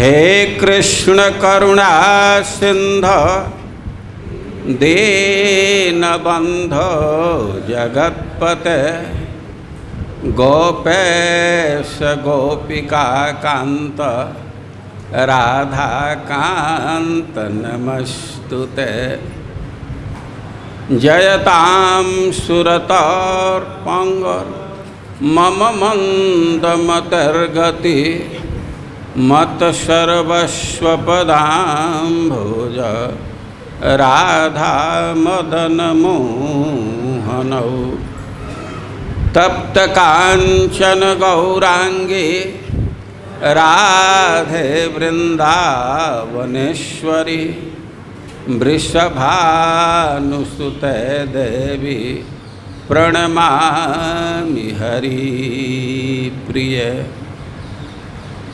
हे कृष्ण करुणा सिंधु दीनबंधो जगत्पते गोपेश गोपिका कांत राधा कांत नमस्तुते। जयतां सुरतर्पंगुर मम मंदमतिर्गति मत्सर्वस्वपदाम्भुज राधा मदन मोहनौ। तप्त कांचन गौरांगी राधे वृंदावनेश्वरी वृषभानुसुते देवी प्रणमामि हरिप्रिये।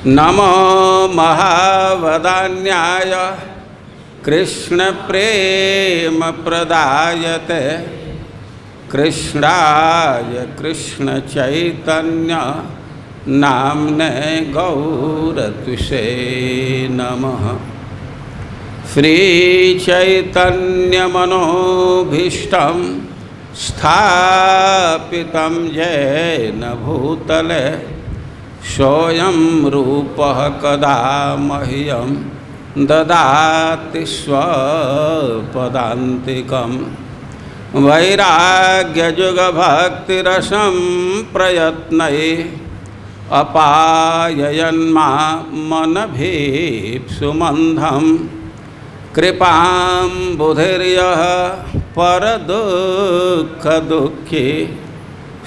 नमो महावदान्याय कृष्ण प्रेम प्रदायते कृष्णाय कृष्ण चैतन्य नाम्ने गौरत्विषे नमः। श्री चैतन्य मनोभीष्टं स्थापितं येन भूतले सोऽयं रूपः कदा मह्यं ददाति स्वपदान्तिकं। वैराग्यजुगभक्तिरसं प्रयत्नैः अपाययन्मामनभीप्सुमन्धं। कृपां बुधिर्यः परदुःखदुःखी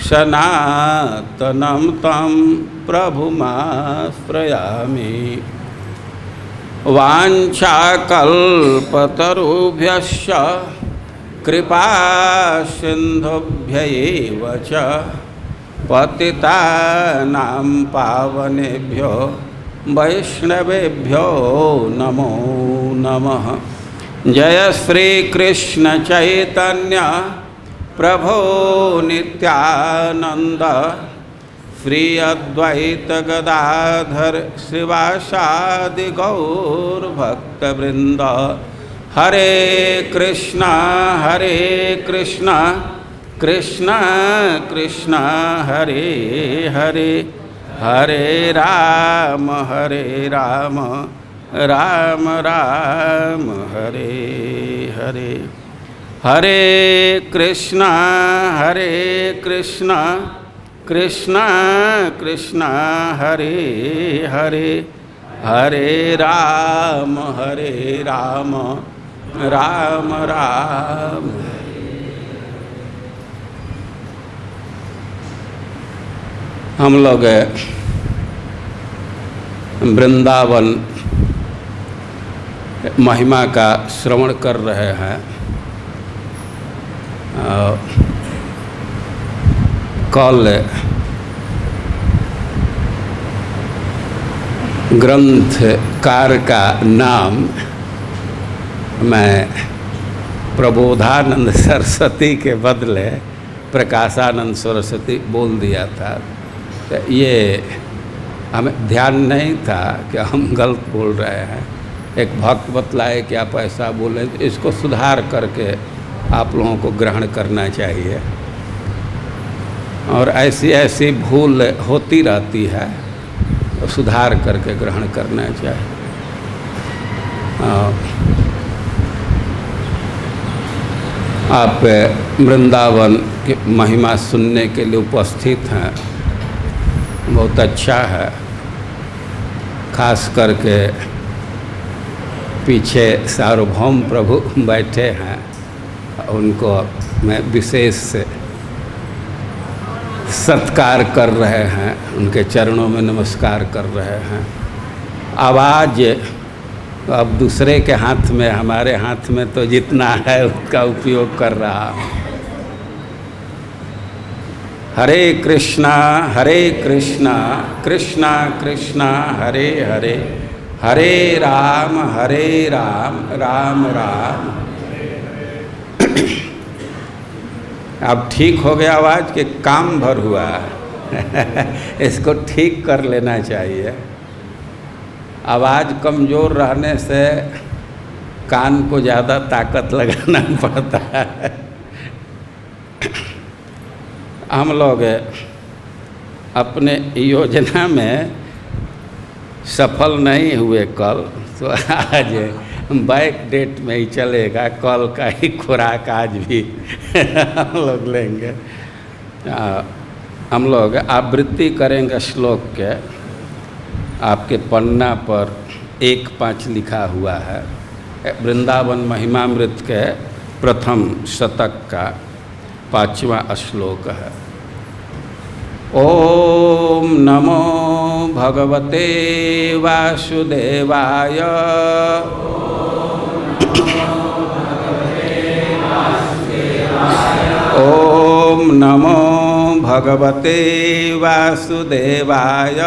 सनातनं तं प्रभुमाश्रयामि। वाञ्छाकल्पतरुभ्यश्च कृपा सिन्धुभ्यैव च पतितानां पावनेभ्यो वैष्णवेभ्यो नमो नमः। जय श्री कृष्ण चैतन्य प्रभो नित्यानंद श्री अद्वैत गदाधर श्रीवासादि गौर भक्तवृंद। हरे कृष्णा कृष्ण कृष्ण हरे हरे हरे राम राम राम हरे हरे। हरे कृष्णा कृष्ण कृष्ण हरे हरे हरे राम राम राम। हम लोग वृंदावन महिमा का श्रवण कर रहे हैं। कल ग्रंथकार का नाम मैं प्रबोधानंद सरस्वती के बदले प्रकाशानंद सरस्वती बोल दिया था। तो ये हमें ध्यान नहीं था कि हम गलत बोल रहे हैं। एक भक्त बतलाए कि आप ऐसा बोले, इसको सुधार करके आप लोगों को ग्रहण करना चाहिए। और ऐसी भूल होती रहती है तो सुधार करके ग्रहण करना चाहिए। आप वृंदावन की महिमा सुनने के लिए उपस्थित हैं, बहुत अच्छा है। खास करके पीछे सार्वभौम प्रभु बैठे हैं, उनको मैं विशेष सत्कार कर रहे हैं, उनके चरणों में नमस्कार कर रहे हैं। आवाज़ तो अब दूसरे के हाथ में, हमारे हाथ में तो जितना है उसका उपयोग कर रहा हूँ। हरे कृष्णा कृष्णा कृष्णा हरे हरे हरे राम राम राम। अब ठीक हो गया आवाज़ के काम भर हुआ इसको ठीक कर लेना चाहिए। आवाज़ कमज़ोर रहने से कान को ज़्यादा ताकत लगाना पड़ता है। हम लोग अपने योजना में सफल नहीं हुए कल, तो आज बैक डेट में ही चलेगा, कल का ही खुराक आज भी हम लोग लेंगे। हम लोग आवृत्ति करेंगे श्लोक के। आपके पन्ना पर 1-5 लिखा हुआ है, वृंदावन महिमामृत के प्रथम शतक का 5वां श्लोक है। ओम नमो भगवते वासुदेवाय। ओम नमो भगवते वासुदेवाय।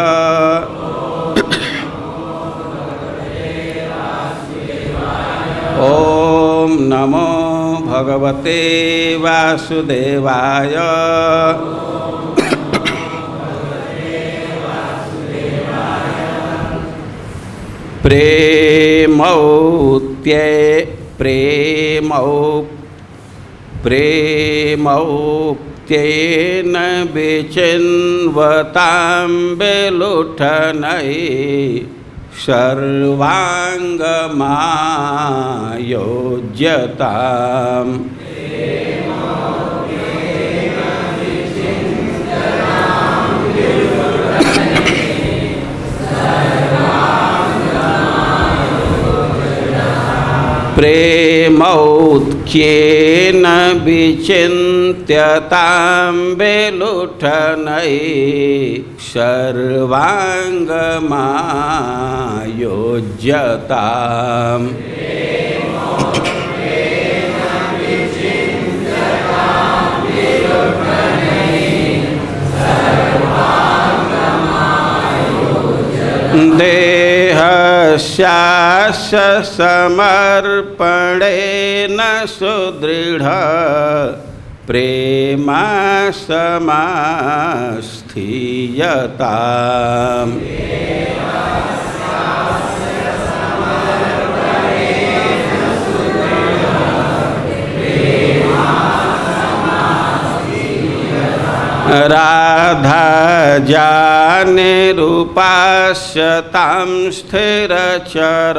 ओम नमो भगवते वासुदेवाय। प्रेमौक्त्येन विचिन्वतां विलुठनै सर्वाङ्गमायोज्यताम्। प्रेमौक्त्येन विचिन्त्यतां विलुठनै सर्वाङ्गमायोज्यताम्। देहस्यास्य समर्पणेन सुदृढ प्रेमा समास्थीयताम्। राधा जाने रूपास्यतां स्थिरचर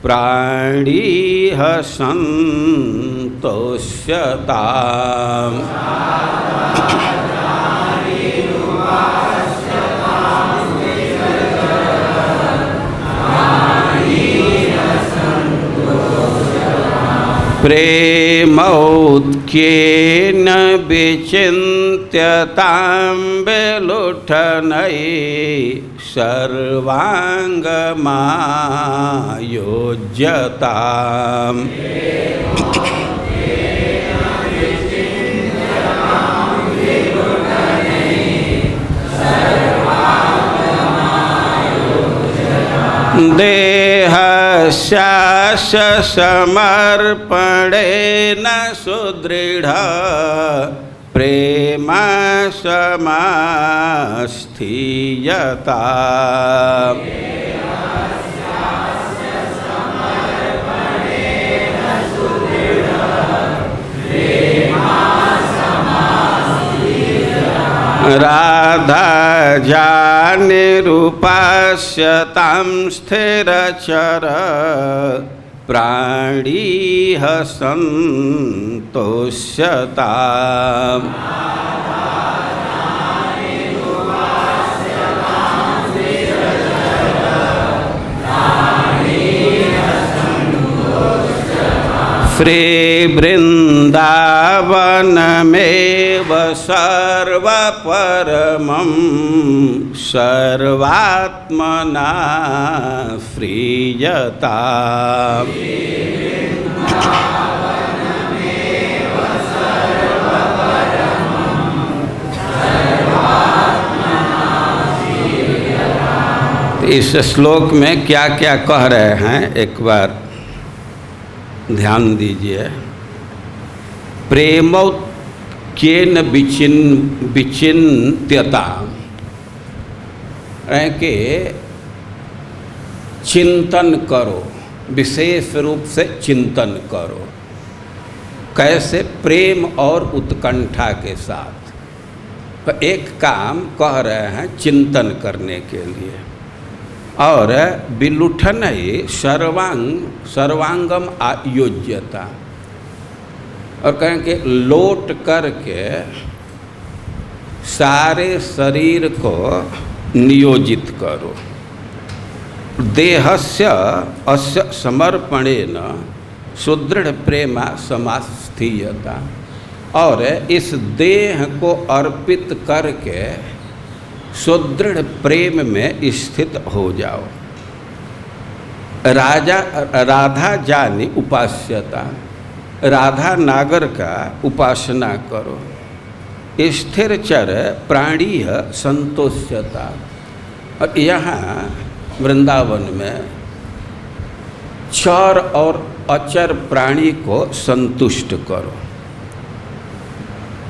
प्राणीह सन्तोष्यताम्। प्रेमौक्त्येन विचिन्त्यतां विलुठनै सर्वाङ्गमायोज्यताम्। देहस्यास्य समर्पणेन सुदृढ प्रेमा समास्थीयताम्। राधा जाने रूपास्यतां स्थिरचर प्राणीह सन्तोष्यताम्। श्रीवृन्दावनमेव सर्वपरमं सर्वात्मना प्रीयताम्। इस श्लोक में क्या क्या कह रहे हैं एक बार ध्यान दीजिए। प्रेमौक्त्येन विचिन्त्यता कि चिंतन करो, विशेष रूप से चिंतन करो। कैसे? प्रेम और उत्कंठा के साथ। तो एक काम कह रहे हैं चिंतन करने के लिए, और विलुठन सर्वांगम आयोज्यता, और कहें कि लोट करके सारे शरीर को नियोजित करो। देहस्य अस्य समर्पणेन सुदृढ़ प्रेमा समास्थीयता, और इस देह को अर्पित करके सुदृढ़ प्रेम में स्थित हो जाओ। राधा जानी उपास्यता, राधा नागर का उपासना करो। स्थिर चर प्राणी संतोष्यता, और यहाँ वृंदावन में चर और अचर प्राणी को संतुष्ट करो।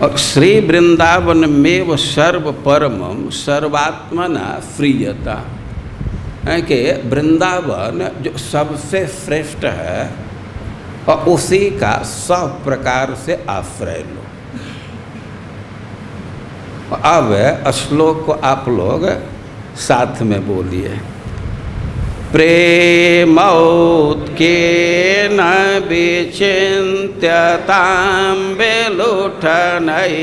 और श्री वृंदावन में व सर्व परमम सर्वात्मना प्रियता है कि वृंदावन जो सबसे श्रेष्ठ है और उसी का सब प्रकार से आश्रय लो। अब श्लोक को आप लोग साथ में बोलिए। प्रेमोत्केन विचिन्त्यतां विलुठनै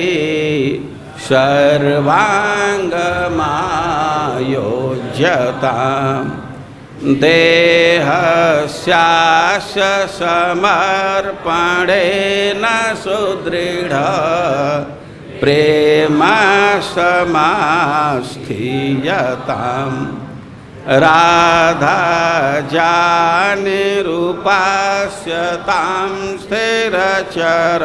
सर्वांगमायोज्यतां देहस्यास्य समर्पणेन सुदृढ़ प्रेमा समास्थीयताम् राधा जानिरूपास्यतां स्थिरचर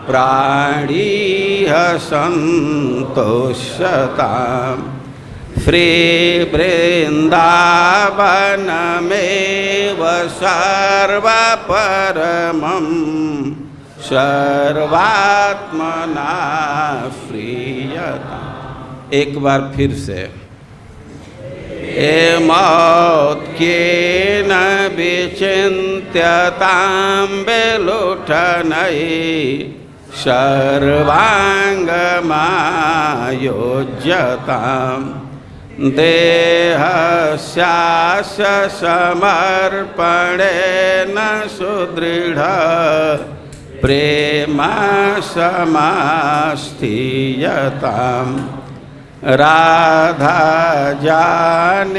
प्राणीह संतोष्यताम् श्रीवृन्दावनमेव सर्वपरमं सर्वात्मना प्रियता। एक बार फिर से। एमोत्केन विचिन्त्यतां विलुठनै सर्वांगमायोज्यतां देहस्यास्य समर्पणेन सुदृढ़ प्रेमा समास्थीयताम् राधा जानिरूपास्यतां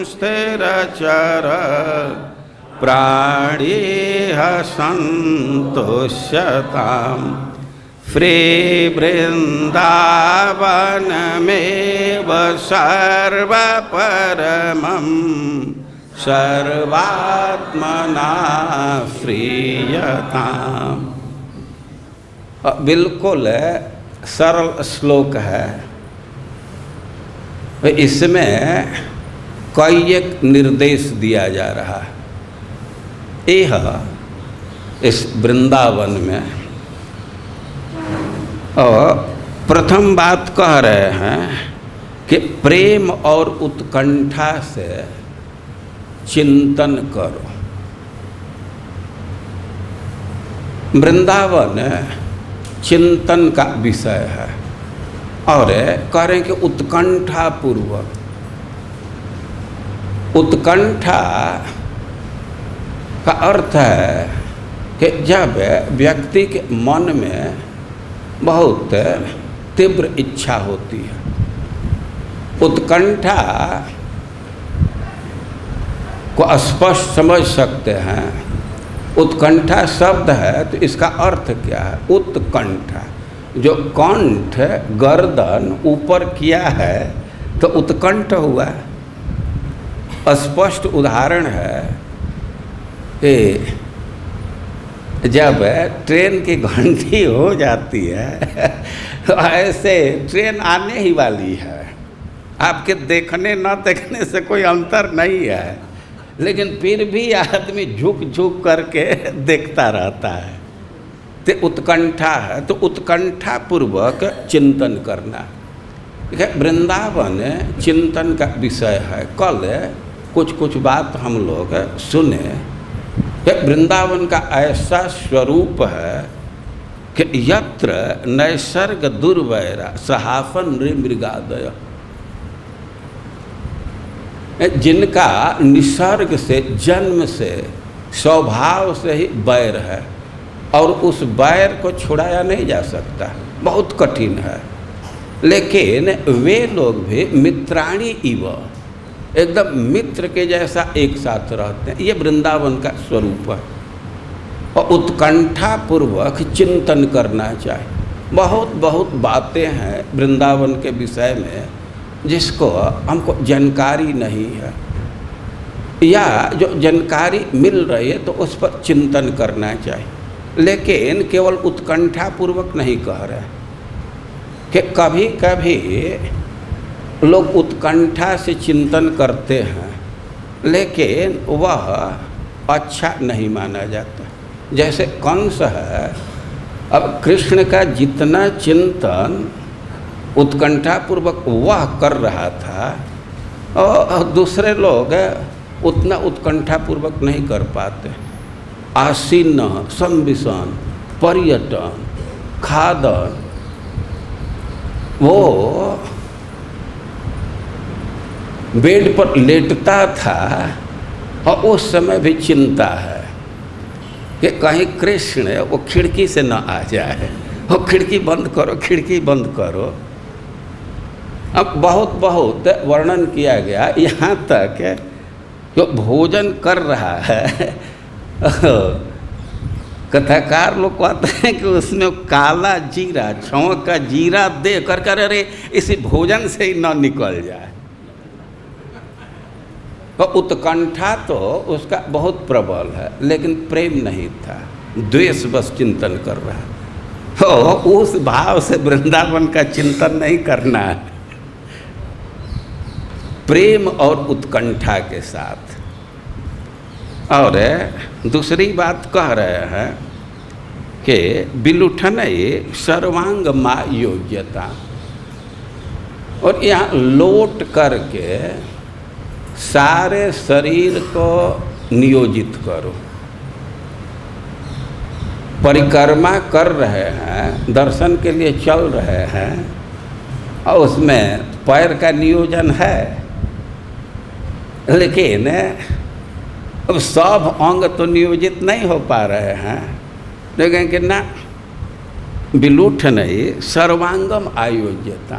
स्थिरचर प्राणीह संतोष्यताम् श्रीवृन्दावनमेव सर्वपरमं सर्वात्मना प्रियताम्। बिल्कुल सरल श्लोक है। इसमें कई एक निर्देश दिया जा रहा है। यह इस वृंदावन में और प्रथम बात कह रहे हैं कि प्रेम और उत्कंठा से चिंतन करो। वृंदावन चिंतन का विषय है, और कह रहे हैं कि उत्कंठा पूर्वक। उत्कंठा का अर्थ है कि जब व्यक्ति के मन में बहुत तीव्र इच्छा होती है। उत्कंठा को स्पष्ट समझ सकते हैं। उत्कंठा शब्द है तो इसका अर्थ क्या है? उत्कंठा, जो कंठ गर्दन ऊपर किया है तो उत्कंठ हुआ। स्पष्ट उदाहरण है कि जब ट्रेन की घंटी हो जाती है तो ऐसे ट्रेन आने ही वाली है। आपके देखने न देखने से कोई अंतर नहीं है, लेकिन फिर भी आदमी झुक झुक करके देखता रहता है। तो उत्कंठा है, तो उत्कंठा पूर्वक चिंतन करना। वृंदावन चिंतन का विषय है। कल कुछ कुछ बात हम लोग सुने कि वृंदावन का ऐसा स्वरूप है कि यत्र नैसर्ग दुर्वैरा सहाफन मृगादय, जिनका निसर्ग से जन्म से स्वभाव से ही बैर है और उस बैर को छुड़ाया नहीं जा सकता, बहुत कठिन है। लेकिन वे लोग भी मित्राणी इव, एकदम मित्र के जैसा एक साथ रहते हैं। ये वृंदावन का स्वरूप है और उत्कंठा पूर्वक चिंतन करना चाहिए। बहुत बहुत बातें हैं वृंदावन के विषय में जिसको हमको जानकारी नहीं है, या जो जानकारी मिल रही है तो उस पर चिंतन करना चाहिए। लेकिन केवल उत्कंठा पूर्वक नहीं कह रहे कि कभी कभी लोग उत्कंठा से चिंतन करते हैं लेकिन वह अच्छा नहीं माना जाता। जैसे कंस है, अब कृष्ण का जितना चिंतन उत्कंठा पूर्वक वह कर रहा था और दूसरे लोग उतना उत्कंठा पूर्वक नहीं कर पाते। आसीन, संविषण, पर्यटन, खादन, वो बेड पर लेटता था और उस समय भी चिंता है कि कहीं कृष्ण वो खिड़की से न आ जाए, वो खिड़की बंद करो, खिड़की बंद करो। अब बहुत बहुत वर्णन किया गया, यहाँ तक जो भोजन कर रहा है कथाकार लोग कहते हैं कि उसने काला जीरा, छौं का जीरा दे कर अरे इसी भोजन से ही न निकल जाए। तो उत्कंठा तो उसका बहुत प्रबल है लेकिन प्रेम नहीं था, द्वेष बस चिंतन कर रहा है। तो उस भाव से वृंदावन का चिंतन नहीं करना है, प्रेम और उत्कंठा के साथ। और दूसरी बात कह रहे हैं कि विलुठन सर्वांग मा योग्यता, और यहाँ लोट करके सारे शरीर को नियोजित करो। परिक्रमा कर रहे हैं, दर्शन के लिए चल रहे हैं और उसमें पैर का नियोजन है, लेकिन अब सब अंग तो नियोजित नहीं हो पा रहे हैं। लेकिन कि ना, विलुठ नहीं सर्वांगम आयोज्यता,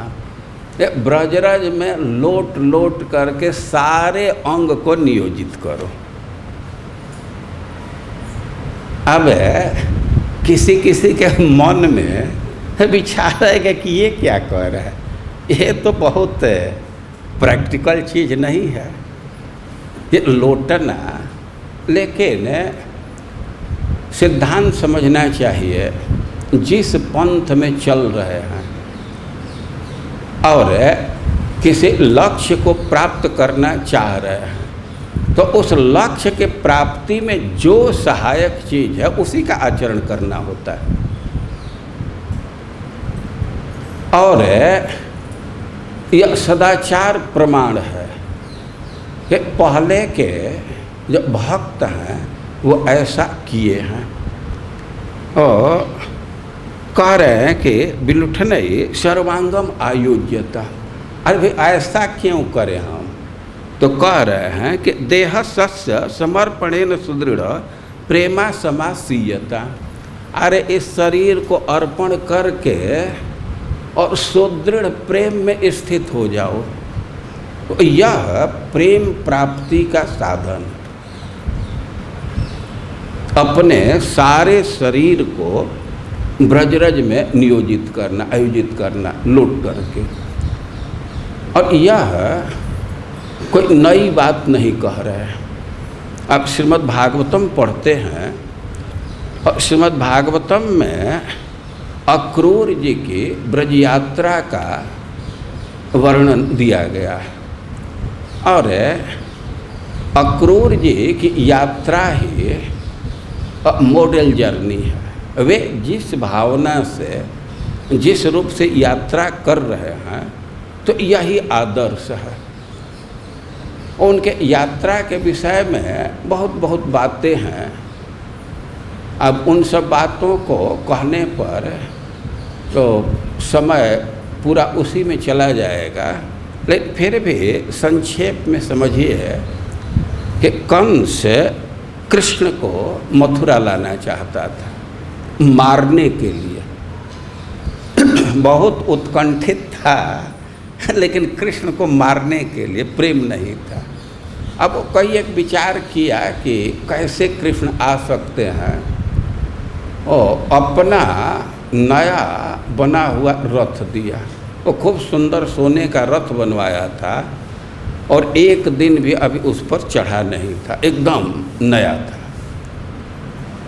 ब्रजरज में लोट लोट करके सारे अंग को नियोजित करो। अब किसी किसी के मन में विचार आएगा कि ये क्या कह रहा है, ये तो बहुत प्रैक्टिकल चीज़ नहीं है ये लोटना। लेकिन सिद्धांत समझना चाहिए, जिस पंथ में चल रहे हैं और किसी लक्ष्य को प्राप्त करना चाह रहे हैं तो उस लक्ष्य के प्राप्ति में जो सहायक चीज़ है उसी का आचरण करना होता है। और यह सदाचार प्रमाण है कि पहले के जो भक्त हैं वो ऐसा किए हैं। और कह रहे हैं कि विलुठनई सर्वांगम आयोज्यता। अरे भाई ऐसा क्यों करें हम? तो कह रहे हैं कि देह सस्य समर्पणेन सुदृढ़ प्रेमा समासीयता। अरे इस शरीर को अर्पण करके और सुदृढ़ प्रेम में स्थित हो जाओ, तो यह प्रेम प्राप्ति का साधन। अपने सारे शरीर को ब्रजरज में नियोजित करना, आयोजित करना, लौट करके। और यह कोई नई बात नहीं कह रहे हैं। आप श्रीमद् भागवतम पढ़ते हैं और श्रीमद् भागवतम में अक्रूर जी की ब्रज यात्रा का वर्णन दिया गया है। और अक्रूर जी की यात्रा ही मॉडल जर्नी है। वे जिस भावना से, जिस रूप से यात्रा कर रहे हैं तो यही आदर्श है। उनके यात्रा के विषय में बहुत बहुत बातें हैं। अब उन सब बातों को कहने पर तो समय पूरा उसी में चला जाएगा, लेकिन फिर भी संक्षेप में समझिए कि कंस कृष्ण को मथुरा लाना चाहता था मारने के लिए। बहुत उत्कंठित था, लेकिन कृष्ण को मारने के लिए, प्रेम नहीं था। अब कई एक विचार किया कि कैसे कृष्ण आ सकते हैं, और अपना नया बना हुआ रथ दिया। वो खूब सुंदर सोने का रथ बनवाया था, और एक दिन भी अभी उस पर चढ़ा नहीं था, एकदम नया था।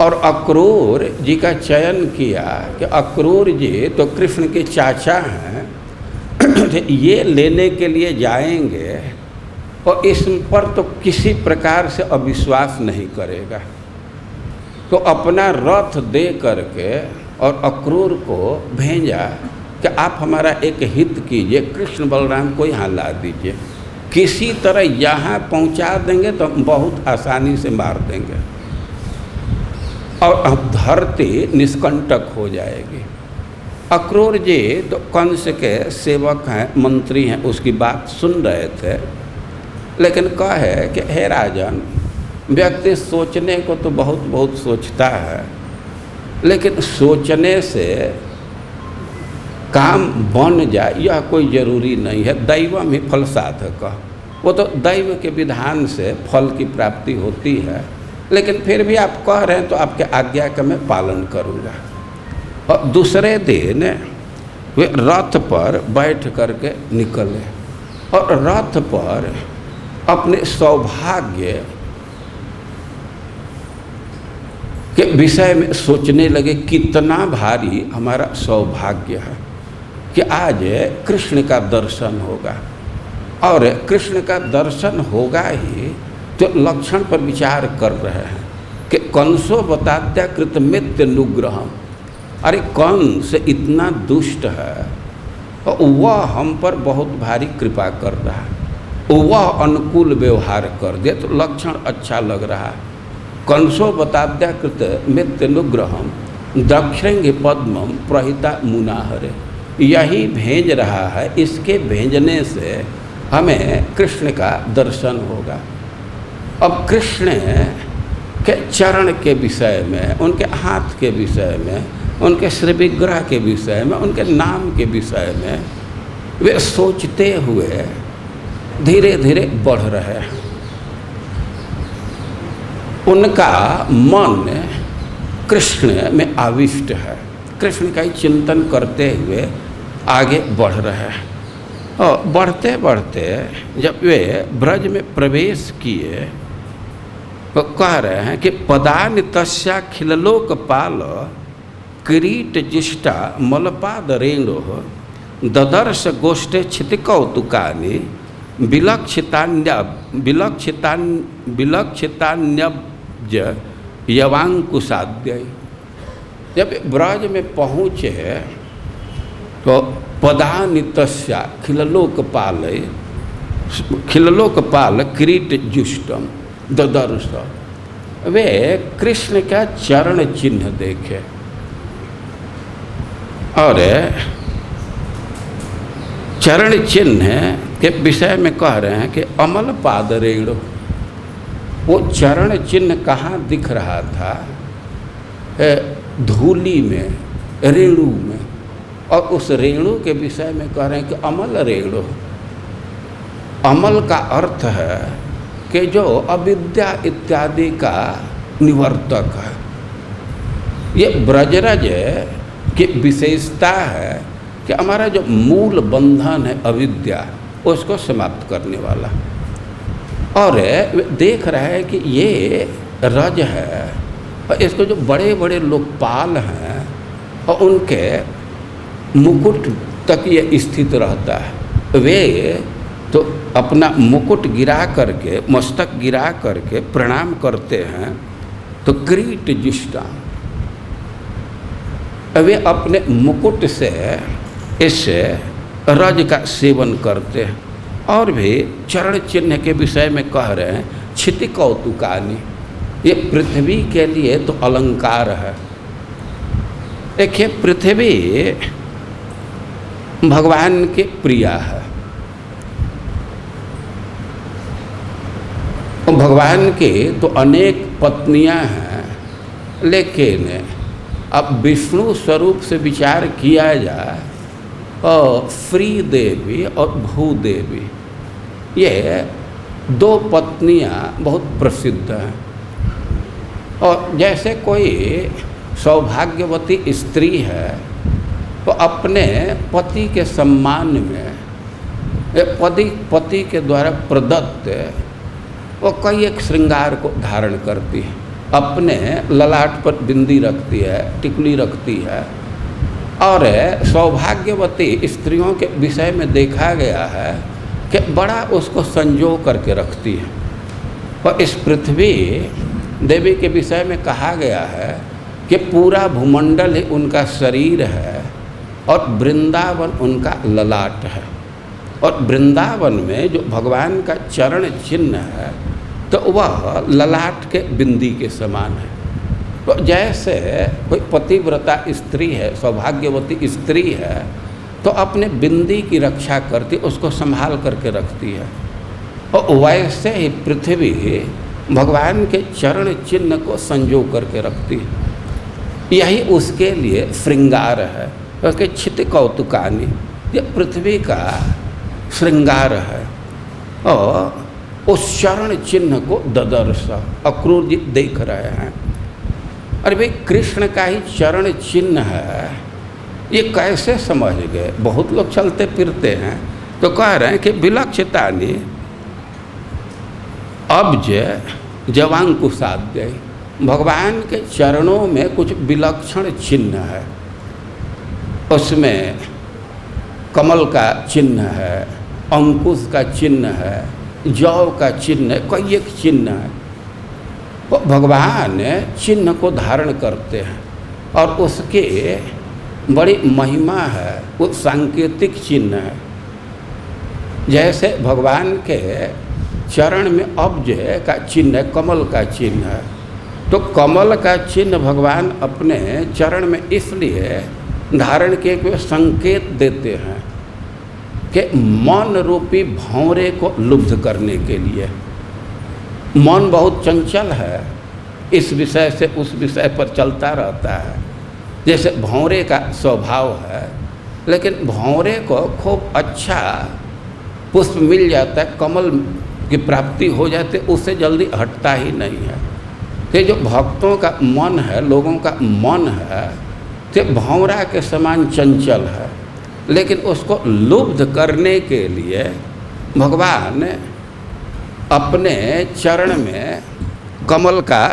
और अक्रूर जी का चयन किया कि अक्रूर जी तो कृष्ण के चाचा हैं, ये लेने के लिए जाएंगे और इस पर तो किसी प्रकार से अविश्वास नहीं करेगा। तो अपना रथ दे करके और अक्रूर को भेजा कि आप हमारा एक हित कीजिए, कृष्ण बलराम को यहाँ ला दीजिए, किसी तरह यहाँ पहुँचा देंगे तो हम बहुत आसानी से मार देंगे और अब धरती निष्कंटक हो जाएगी। अक्रूर जी तो कंस के सेवक हैं, मंत्री हैं, उसकी बात सुन रहे थे, लेकिन कहे कि हे राजन, व्यक्ति सोचने को तो बहुत बहुत सोचता है, लेकिन सोचने से काम बन जाए यह कोई ज़रूरी नहीं है। दैवम ही फल साधक, वो तो दैव के विधान से फल की प्राप्ति होती है, लेकिन फिर भी आप कह रहे हैं तो आपके आज्ञा का मैं पालन करूँगा। और दूसरे दिन वे रथ पर बैठ करके निकले और रथ पर अपने सौभाग्य के विषय में सोचने लगे, कितना भारी हमारा सौभाग्य है कि आज कृष्ण का दर्शन होगा। और कृष्ण का दर्शन होगा ही तो लक्षण पर विचार कर रहे हैं कि कंसो बतात्या कृतमित्य अनुग्रहम। अरे कंस इतना दुष्ट है और वह हम पर बहुत भारी कृपा कर रहा है, वह अनुकूल व्यवहार कर दे तो लक्षण अच्छा लग रहा है। कंसो बतात्या कृतमित्य अनुग्रहम दक्षिण पद्मम प्रहिता मुनाहरे, यही भेज रहा है, इसके भेजने से हमें कृष्ण का दर्शन होगा। अब कृष्ण के चरण के विषय में, उनके हाथ के विषय में, उनके श्री विग्रह के विषय में, उनके नाम के विषय में वे सोचते हुए धीरे धीरे बढ़ रहे हैं। उनका मन कृष्ण में आविष्ट है, कृष्ण का ही चिंतन करते हुए आगे बढ़ रहे हैं। और बढ़ते बढ़ते जब वे ब्रज में प्रवेश किए तो कह रहे हैं कि पदानि तस्या खिललोकपाल किरीट जिष्टा मलपाद रेणु ददर्श गोष्ठे क्षिति कौतुकानि विलक्षितान्यब्ज यवांकुशाद्य। जब ब्रज में पहुँचे तो पदानि तस्या खिललोकपाल किरीट जुष्टम ददर्श, वे कृष्ण का चरण चिन्ह देखे और चरण चिन्ह के विषय में कह रहे हैं कि अमल पाद रेणु। वो चरण चिन्ह कहाँ दिख रहा था? धूली में, रेणु में, और उस रेणु के विषय में कह रहे हैं कि अमल रेणु। अमल का अर्थ है कि जो अविद्या इत्यादि का निवर्तक है। ये ब्रजरज की विशेषता है कि हमारा जो मूल बंधन है अविद्या, उसको समाप्त करने वाला। और देख रहे हैं कि ये रज है और इसको जो बड़े बड़े लोकपाल हैं और उनके मुकुट तक ये स्थित रहता है। वे तो अपना मुकुट गिरा करके, मस्तक गिरा करके प्रणाम करते हैं। तो किरीट जिष्टा, वे अपने मुकुट से इस रज का सेवन करते हैं। और भी चरण चिन्ह के विषय में कह रहे हैं क्षिति कौतुकानी, ये पृथ्वी के लिए तो अलंकार है। देखिए पृथ्वी भगवान के प्रिया है, भगवान के तो अनेक पत्नियां हैं, लेकिन अब विष्णु स्वरूप से विचार किया जाए और श्री देवी और भूदेवी, ये दो पत्नियां बहुत प्रसिद्ध हैं। और जैसे कोई सौभाग्यवती स्त्री है तो अपने पति के सम्मान में पति के द्वारा प्रदत्त वो कई एक श्रृंगार को धारण करती है, अपने ललाट पर बिंदी रखती है, टिकुली रखती है। और सौभाग्यवती स्त्रियों के विषय में देखा गया है कि बड़ा उसको संजो करके रखती है। और इस पृथ्वी देवी के विषय में कहा गया है कि पूरा भूमंडल ही उनका शरीर है और वृंदावन उनका ललाट है। और वृंदावन में जो भगवान का चरण चिन्ह है तो वह ललाट के बिंदी के समान है। तो जैसे कोई पतिव्रता स्त्री है, सौभाग्यवती स्त्री है, तो अपने बिंदी की रक्षा करती, उसको संभाल करके रखती है। और वैसे ही पृथ्वी भगवान के चरण चिन्ह को संजो करके रखती है। यही उसके लिए श्रृंगार है, क्योंकि क्षिति कौतुकानी, ये पृथ्वी का श्रृंगार है। और उस चरण चिन्ह को ददर्श अक्रूर जी देख रहे हैं। अरे भाई कृष्ण का ही चरण चिन्ह है, ये कैसे समझ गए? बहुत लोग चलते फिरते हैं तो कह रहे हैं कि विलक्षितानि अब्ज जवांकुशाद्य, भगवान के चरणों में कुछ विलक्षण चिन्ह है। उसमें कमल का चिन्ह है, अंकुश का चिन्ह है, जौ का चिन्ह है, कई एक चिन्ह है। वो भगवान चिन्ह को धारण करते हैं और उसके बड़ी महिमा है, वो सांकेतिक चिन्ह है। जैसे भगवान के चरण में अब्ज का चिन्ह है, कमल का चिन्ह है, तो कमल का चिन्ह भगवान अपने चरण में इसलिए धारण के वे संकेत देते हैं कि मन रूपी भंवरे को लुब्ध करने के लिए। मन बहुत चंचल है, इस विषय से उस विषय पर चलता रहता है। जैसे भंवरे का स्वभाव है, लेकिन भंवरे को खूब अच्छा पुष्प मिल जाता है, कमल की प्राप्ति हो जाती है, उससे जल्दी हटता ही नहीं है। तो जो भक्तों का मन है, लोगों का मन है, तो भंवरा के समान चंचल है, लेकिन उसको लुब्ध करने के लिए भगवान अपने चरण में कमल का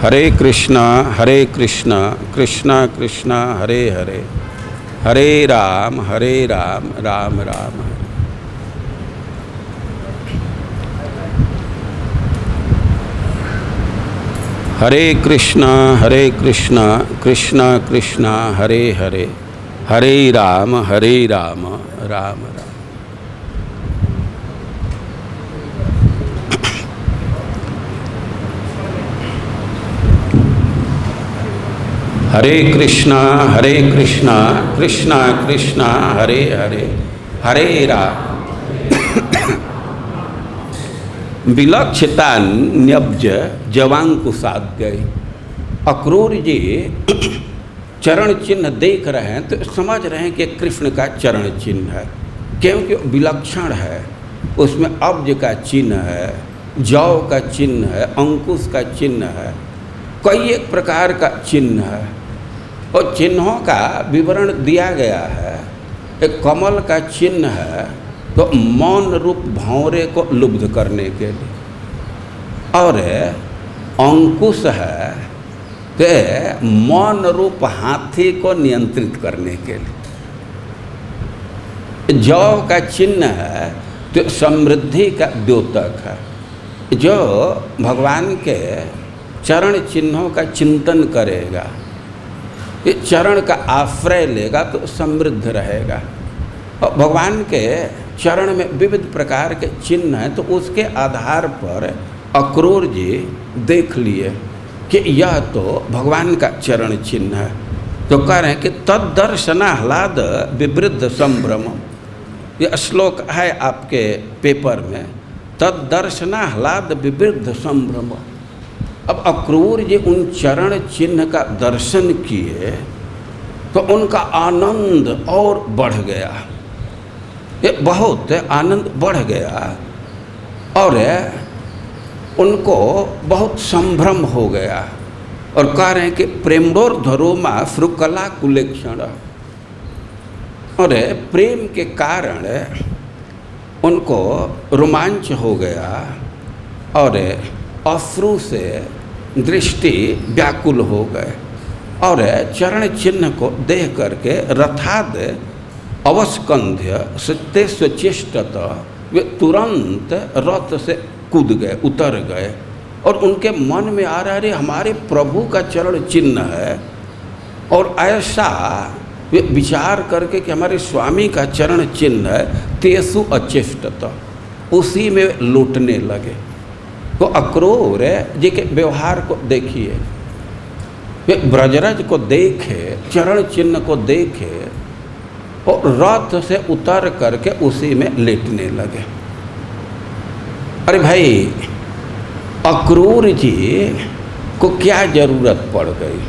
हरे कृष्णा कृष्णा कृष्णा हरे हरे, हरे राम राम राम हरे। हरे कृष्णा कृष्णा कृष्णा हरे हरे, हरे राम राम राम। हरे कृष्णा कृष्णा कृष्णा हरे हरे, हरे राम। विलक्षितान्यब्ज जवांकुशाद्य, अक्रूर जी चरण चिन्ह देख रहे हैं तो समझ रहे हैं कि कृष्ण का चरण चिन्ह है, क्योंकि विलक्षण है। उसमें अब्ज का चिन्ह है, जौ का चिन्ह है, अंकुश का चिन्ह है, कई एक प्रकार का चिन्ह है। और चिन्हों का विवरण दिया गया है। एक कमल का चिन्ह है तो मौन रूप भंवरे को लुब्ध करने के लिए, और अंकुश है तो मौन रूप हाथी को नियंत्रित करने के लिए, जौ का चिन्ह है तो समृद्धि का द्योतक है। जो भगवान के चरण चिन्हों का चिंतन करेगा, ये चरण का आश्रय लेगा तो समृद्ध रहेगा। और भगवान के चरण में विविध प्रकार के चिन्ह हैं, तो उसके आधार पर अक्रूर जी देख लिए कि यह तो भगवान का चरण चिन्ह है। तो कह रहे हैं कि तद्दर्शनाह्लाद विवृद्ध संभ्रम, यह श्लोक है आपके पेपर में, तद्दर्शनाह्लाद विवृद्ध संभ्रम। अब अक्रूर जी उन चरण चिन्ह का दर्शन किए तो उनका आनंद और बढ़ गया, ये बहुत आनंद बढ़ गया और उनको बहुत संभ्रम हो गया। और कह रहे हैं कि प्रेमोर्धरोमा फ्रुकला कुलेक्षण, और प्रेम के कारण उनको रोमांच हो गया और अश्रु से दृष्टि व्याकुल हो गए। और चरण चिन्ह को देख करके रथाद अवस्कंध्य सत्य स्वचेष्टत, वे तुरंत रथ से कूद गए, उतर गए। और उनके मन में आ रहा है हमारे प्रभु का चरण चिन्ह है, और ऐसा वे विचार करके कि हमारे स्वामी का चरण चिन्ह है, तेसु अचेष्टत, उसी में लौटने लगे। तो अक्रूर जी के व्यवहार को देखिए, वे ब्रजरज को देखे, चरण चिन्ह को देखे और रथ से उतर करके उसी में लेटने लगे। अरे भाई, अक्रूर जी को क्या जरूरत पड़ गई,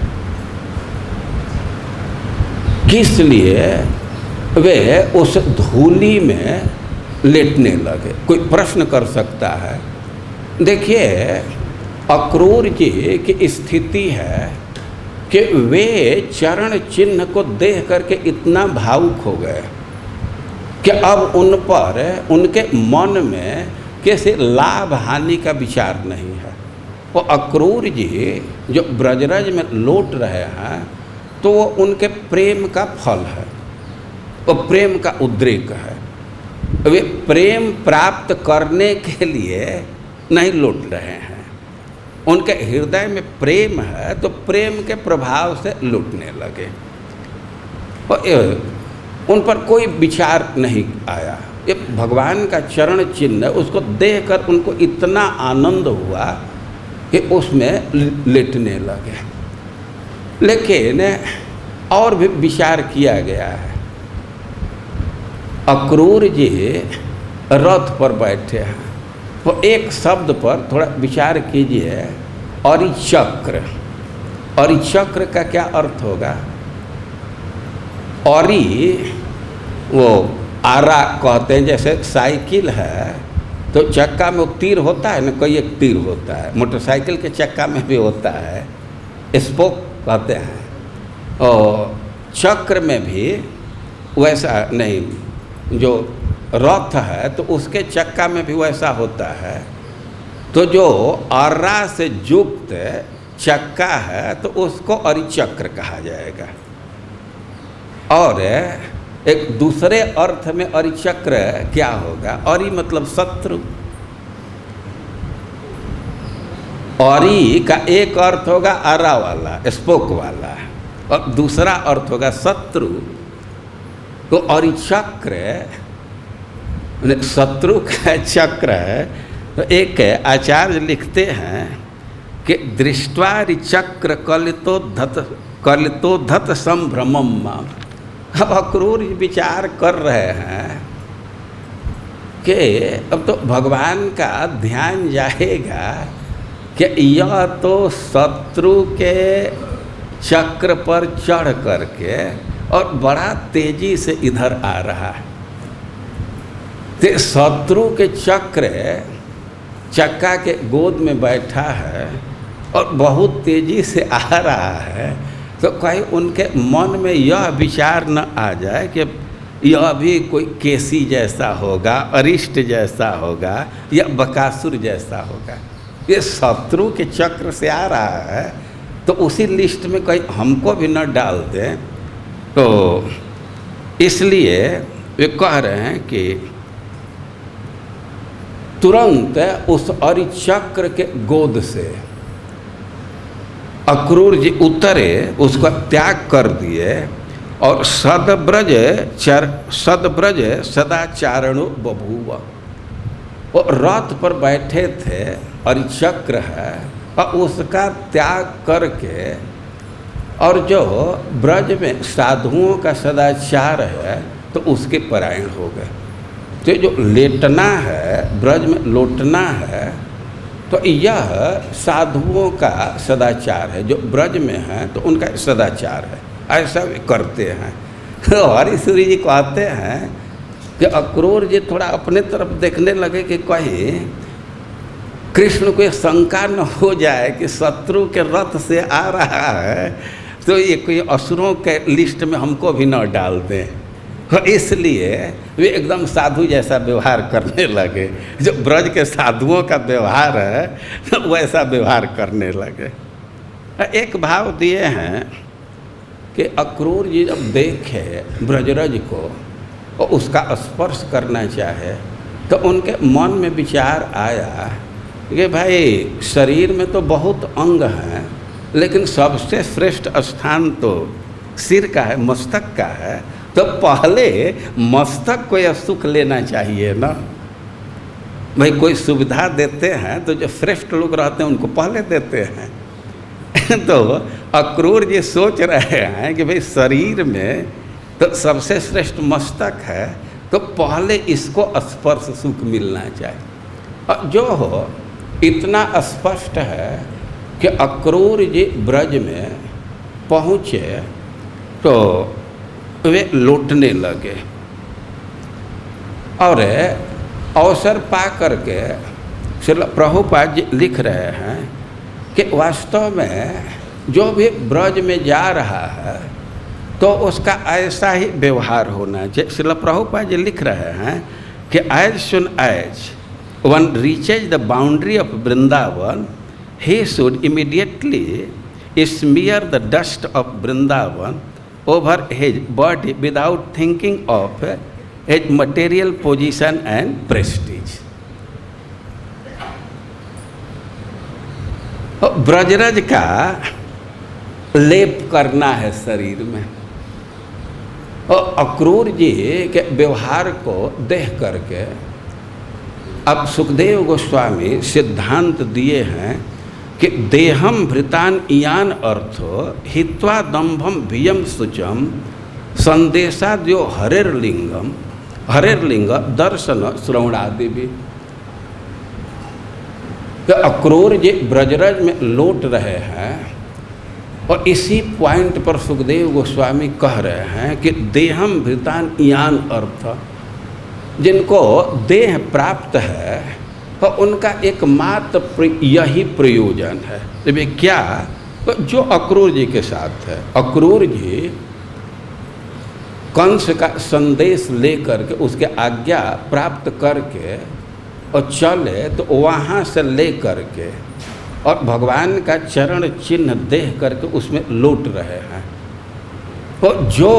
किस लिए वे उस धूली में लेटने लगे? कोई प्रश्न कर सकता है। देखिए, अक्रूर जी की स्थिति है कि वे चरण चिन्ह को देख करके इतना भावुक हो गए कि अब उन पर, उनके मन में किसी लाभ हानि का विचार नहीं है। वो अक्रूर जी जो ब्रजरज में लौट रहे हैं तो वो उनके प्रेम का फल है, वो प्रेम का उद्रेक है। वे प्रेम प्राप्त करने के लिए नहीं लौट रहे हैं, उनके हृदय में प्रेम है तो प्रेम के प्रभाव से लौटने लगे। और उन पर कोई विचार नहीं आया। ये भगवान का चरण चिन्ह, उसको देखकर उनको इतना आनंद हुआ कि उसमें लेटने लगे। लेकिन और भी विचार किया गया है। अक्रूर जी रथ पर बैठे हैं, तो एक शब्द पर थोड़ा विचार कीजिए, अरिचक्र। अरिचक्र का क्या अर्थ होगा? औरी वो आरा कहते हैं, जैसे साइकिल है तो चक्का में वो तीर होता है ना, कोई एक तीर होता है, मोटरसाइकिल के चक्का में भी होता है, स्पोक कहते हैं। और चक्र में भी वैसा नहीं, जो रथ है तो उसके चक्का में भी वैसा होता है। तो जो आरा से युक्त चक्का है तो उसको अरिचक्र कहा जाएगा। और एक दूसरे अर्थ में अरिचक्र क्या होगा? अरि मतलब शत्रु। अरि का एक अर्थ होगा आरा वाला, स्पोक वाला, और दूसरा अर्थ होगा शत्रु। तो अरिचक्र शत्रु का चक्र है। तो एक आचार्य लिखते हैं कि दृष्ट्वा रिचक्र कलितोद्धत संभ्रमम। अब अक्रूर विचार कर रहे हैं कि अब तो भगवान का ध्यान जाएगा कि यह तो शत्रु के चक्र पर चढ़ करके और बड़ा तेजी से इधर आ रहा है। तो शत्रु के चक्का के गोद में बैठा है और बहुत तेजी से आ रहा है, तो कहीं उनके मन में यह विचार न आ जाए कि यह भी कोई केसी जैसा होगा, अरिष्ट जैसा होगा या बकासुर जैसा होगा। ये शत्रु के चक्र से आ रहा है तो उसी लिस्ट में कहीं हमको भी न डाल दें। तो इसलिए वे कह रहे हैं कि तुरंत उस अरिचक्र के गोद से अक्रूर जी उतरे, उसका त्याग कर दिए और सदब्रज सदाचारणो बभूव। वो रथ पर बैठे थे और चक्र है और उसका त्याग करके और जो ब्रज में साधुओं का सदाचार है तो उसके परायण हो गए। तो जो लेटना है, ब्रज में लौटना है, तो यह साधुओं का सदाचार है। जो ब्रज में है तो उनका सदाचार है, ऐसा वे करते हैं। तो हरीसूरी जी कहते हैं कि अक्रूर जी थोड़ा अपने तरफ देखने लगे कि कहीं कृष्ण को शंका न हो जाए कि शत्रु के रथ से आ रहा है तो ये कोई असुरों के लिस्ट में हमको भी न डाल दें। तो इसलिए वे एकदम साधु जैसा व्यवहार करने लगे। जो ब्रज के साधुओं का व्यवहार है तो वैसा व्यवहार करने लगे। एक भाव दिए हैं कि अक्रूर जी जब देखे ब्रजरज को और उसका स्पर्श करना चाहे तो उनके मन में विचार आया कि भाई शरीर में तो बहुत अंग हैं, लेकिन सबसे श्रेष्ठ स्थान तो सिर का है, मस्तक का है। तो पहले मस्तक को यह सुख लेना चाहिए ना। भाई कोई सुविधा देते हैं तो जो श्रेष्ठ लोग रहते हैं उनको पहले देते हैं। तो अक्रूर जी सोच रहे हैं कि भाई शरीर में तो सबसे श्रेष्ठ मस्तक है, तो पहले इसको स्पर्श सुख मिलना चाहिए। और जो हो इतना स्पष्ट है कि अक्रूर जी ब्रज में पहुँचे तो वे लौटने लगे और अवसर पा करके श्रील प्रभुपाद जी लिख रहे हैं कि वास्तव में जो भी ब्रज में जा रहा है तो उसका ऐसा ही व्यवहार होना चाहिए। श्रील प्रभुपाद जी लिख रहे हैं कि as soon as one reaches the boundary of Vrindavan he should immediately smear the dust of Vrindavan over his body without thinking of his material position and prestige. ब्रजरज का लेप करना है शरीर में। और अक्रूर जी के व्यवहार को देख करके अब सुखदेव गोस्वामी सिद्धांत दिए हैं कि देहम भृतान इयान अर्थो हित्वा दंभम भियम शुचम संदेशाद्यो हरेर्लिंग दर्शन श्रवणादि भी। तो अक्रूर जी ब्रजरज में लौट रहे हैं और इसी पॉइंट पर सुखदेव गोस्वामी कह रहे हैं कि देहम भृतान इयान अर्थ, जिनको देह प्राप्त है तो उनका एकमात्र यही प्रयोजन है। वे क्या, तो जो अक्रूर जी के साथ है, अक्रूर जी कंस का संदेश लेकर के उसके आज्ञा प्राप्त करके और चले तो वहाँ से ले करके और भगवान का चरण चिन्ह देख करके उसमें लौट रहे हैं। तो जो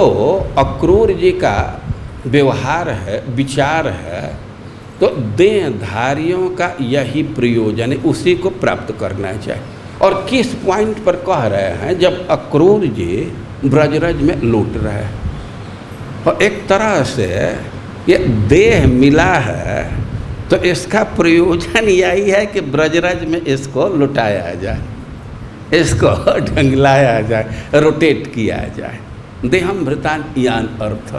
अक्रूर जी का व्यवहार है, विचार है, तो देहधारियों का यही प्रयोजन है, उसी को प्राप्त करना चाहिए। और किस पॉइंट पर कह रहे हैं, जब अक्रूर जी ब्रजरज में लौट रहे हैं और एक तरह से ये देह मिला है तो इसका प्रयोजन यही है कि ब्रजरज में इसको लुटाया जाए, इसको ढंगलाया जाए, रोटेट किया जाए। देहम भृतान इयान अर्थ,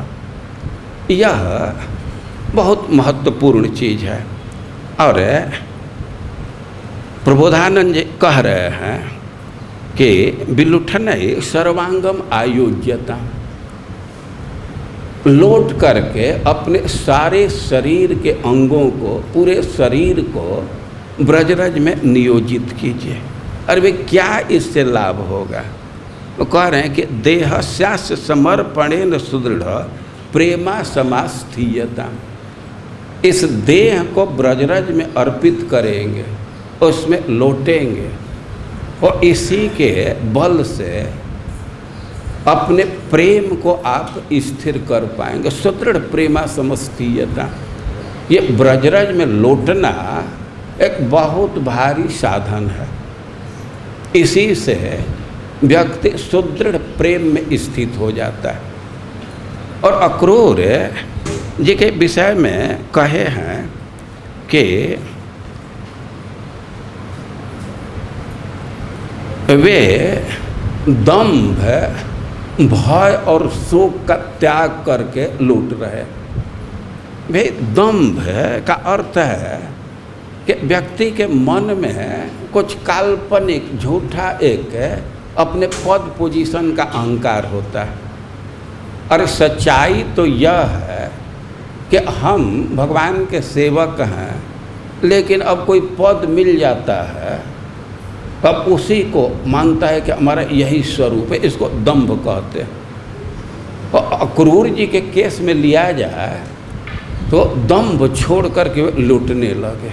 यह बहुत महत्वपूर्ण चीज़ है। और प्रबोधानंद जी कह रहे हैं कि विलुठन सर्वांगम आयोज्यता, लौट करके अपने सारे शरीर के अंगों को, पूरे शरीर को ब्रजरज में नियोजित कीजिए। अरे वे क्या इससे लाभ होगा? वो कह रहे हैं कि देहस्यास्य समर्पणेन सुदृढ़ प्रेमा समास्थीयता, इस देह को ब्रजरज में अर्पित करेंगे, उसमें लौटेंगे और इसी के बल से अपने प्रेम को आप स्थिर कर पाएंगे। सुदृढ़ प्रेमा समस्थीयता, ये ब्रजरज में लौटना एक बहुत भारी साधन है। इसी से व्यक्ति सुदृढ़ प्रेम में स्थित हो जाता है। और अक्रूर जी के विषय में कहे हैं कि वे दंभ, भय और शोक का त्याग करके लूट रहे। वे दंभ का अर्थ है कि व्यक्ति के मन में कुछ काल्पनिक झूठा एक अपने पद पोजीशन का अहंकार होता है। और सच्चाई तो यह है कि हम भगवान के सेवक हैं, लेकिन अब कोई पद मिल जाता है, अब उसी को मानता है कि हमारा यही स्वरूप है। इसको दंभ कहते हैं। और अक्रूर जी के केस में लिया जाए तो दंभ छोड़ करके वे लूटने लगे।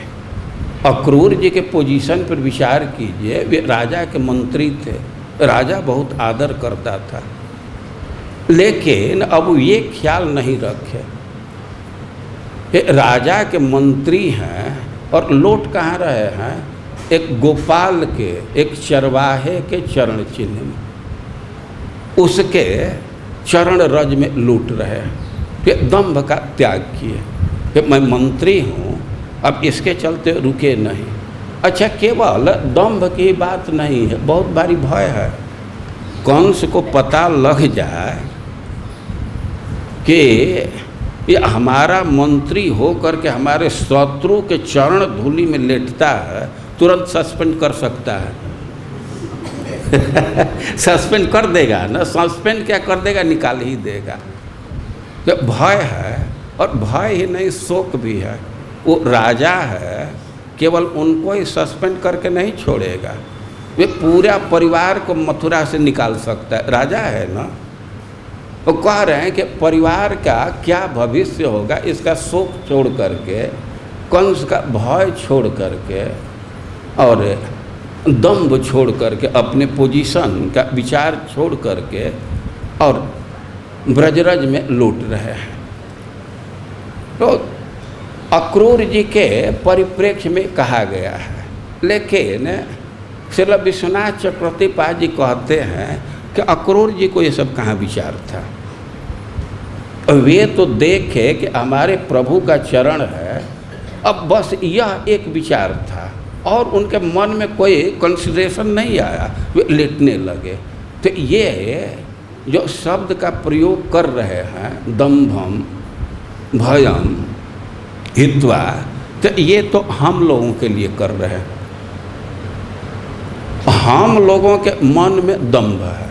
अक्रूर जी के पोजीशन पर विचार कीजिए। वे राजा के मंत्री थे, राजा बहुत आदर करता था, लेकिन अब ये ख्याल नहीं रखे कि राजा के मंत्री हैं और लौट कहाँ रहे हैं, एक गोपाल के, एक चरवाहे के चरण चिन्ह में, उसके चरण रज में लूट रहे हैं। कि दंभ का त्याग किए कि मैं मंत्री हूँ, अब इसके चलते रुके नहीं। अच्छा, केवल दंभ की बात नहीं है, बहुत भारी भय है। कंस को पता लग जाए कि ये हमारा मंत्री हो करके हमारे शत्रु के चरण धूलि में लेटता है, तुरंत सस्पेंड कर सकता है। सस्पेंड कर देगा ना, सस्पेंड क्या कर देगा, निकाल ही देगा। तो भय है, और भय ही नहीं शोक भी है। वो राजा है, केवल उनको ही सस्पेंड करके नहीं छोड़ेगा, वे पूरा परिवार को मथुरा से निकाल सकता है। राजा है ना, वो कह रहे हैं कि परिवार का क्या भविष्य होगा, इसका शोक छोड़ करके, कंस का भय छोड़ करके और दंभ छोड़ करके, अपने पोजीशन का विचार छोड़ करके और ब्रजरज में लूट रहे हैं। तो अक्रूर जी के परिप्रेक्ष्य में कहा गया है। लेकिन श्रील विश्वनाथ चक्रवर्ती पाद जी कहते हैं कि अक्रूर जी को ये सब कहाँ विचार था। वे तो देखे कि हमारे प्रभु का चरण है, अब बस यह एक विचार था और उनके मन में कोई कंसिडरेशन नहीं आया, वे लेटने लगे। तो ये जो शब्द का प्रयोग कर रहे हैं, दंभम भयम हित्वा, तो ये तो हम लोगों के लिए कर रहे हैं। हम लोगों के मन में दंभ है,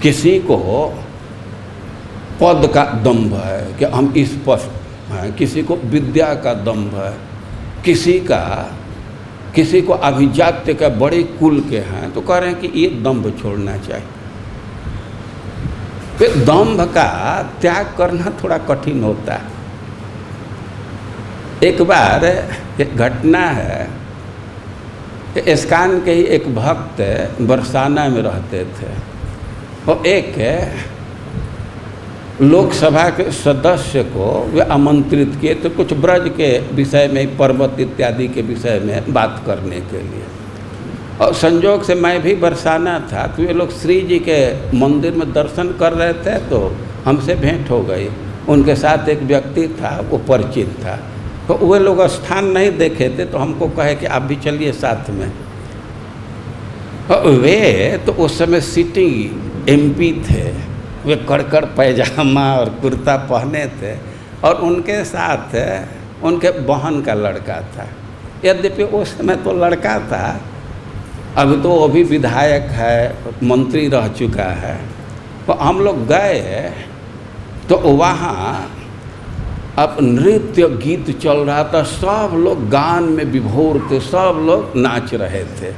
किसी को पद का दंभ है कि हम स्पष्ट हैं, किसी को विद्या का दंभ है, किसी को अभिजात्य का बड़े कुल के हैं, तो कह रहे हैं कि ये दंभ छोड़ना चाहिए। फिर दंभ का त्याग करना थोड़ा कठिन होता है। एक बार एक घटना है, इस्कान के ही एक भक्त बरसाना में रहते थे, और एक लोकसभा के सदस्य को वे आमंत्रित किए तो कुछ ब्रज के विषय में, पर्वत इत्यादि के विषय में बात करने के लिए। और संजोग से मैं भी बरसाना था, तो ये लोग श्री जी के मंदिर में दर्शन कर रहे थे, तो हमसे भेंट हो गई। उनके साथ एक व्यक्ति था, वो परिचित था, तो वे लोग स्थान नहीं देखे थे, तो हमको कहे कि आप भी चलिए साथ में। वे तो उस समय सिटिंग एमपी थे, वे कड़कड़ पैजामा और कुर्ता पहने थे, और उनके साथ उनके बहन का लड़का था। यद्यपि उस समय तो लड़का था, अब तो वो भी विधायक है, मंत्री रह चुका है। तो हम लोग गए तो वहाँ अब नृत्य गीत चल रहा था, सब लोग गान में विभोर थे, सब लोग नाच रहे थे।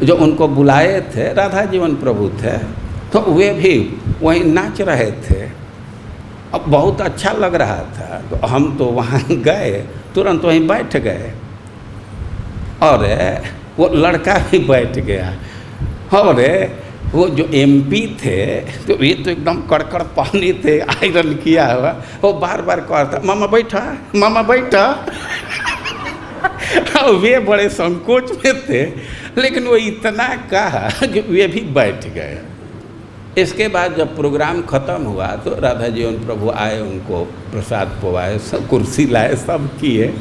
जो उनको बुलाए थे राधा जीवन प्रभु थे, तो वे भी वहीं नाच रहे थे। अब बहुत अच्छा लग रहा था, तो हम तो वहाँ गए, तुरंत वहीं बैठ गए, और वो लड़का भी बैठ गया। और वो जो एमपी थे, तो ये तो एकदम कड़कड़ पानी थे, आयरन किया हुआ, वो बार बार कहता मामा बैठा, मामा बैठा। वे बड़े संकोच में थे, लेकिन वो इतना कहा कि वे भी बैठ गए। इसके बाद जब प्रोग्राम ख़त्म हुआ तो राधा जीवन प्रभु आए, उनको प्रसाद पवाए, सब कुर्सी लाए, सब किए,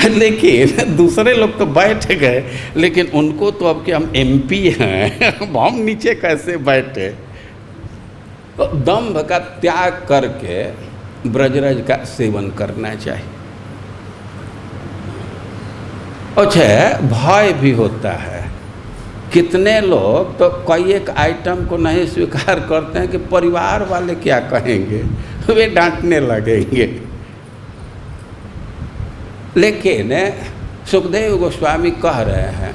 लेकिन दूसरे लोग तो बैठ गए, लेकिन उनको तो अब कि हम MP हैं, अब हम नीचे कैसे बैठे। तो दंभ का त्याग करके ब्रजरज का सेवन करना चाहिए। अच्छा, भय भी होता है। कितने लोग तो कई एक आइटम को नहीं स्वीकार करते हैं कि परिवार वाले क्या कहेंगे, वे डांटने लगेंगे। लेकिन सुखदेव गोस्वामी कह रहे हैं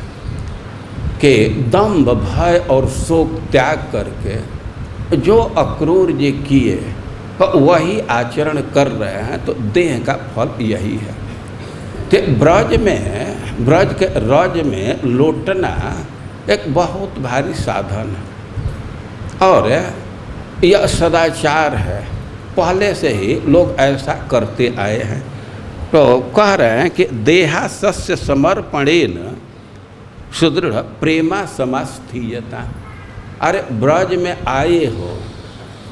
कि दंभ, भय और शोक त्याग करके जो अक्रूर जी किए तो वही आचरण कर रहे हैं, तो देह का फल यही है। तो ब्रज के रज में लौटना एक बहुत भारी साधन है और यह सदाचार है। पहले से ही लोग ऐसा करते आए हैं। तो कह रहे हैं कि देहासस्य समर्पणेन सुदृढ़ प्रेमा समास्थीयता। अरे ब्रज में आए हो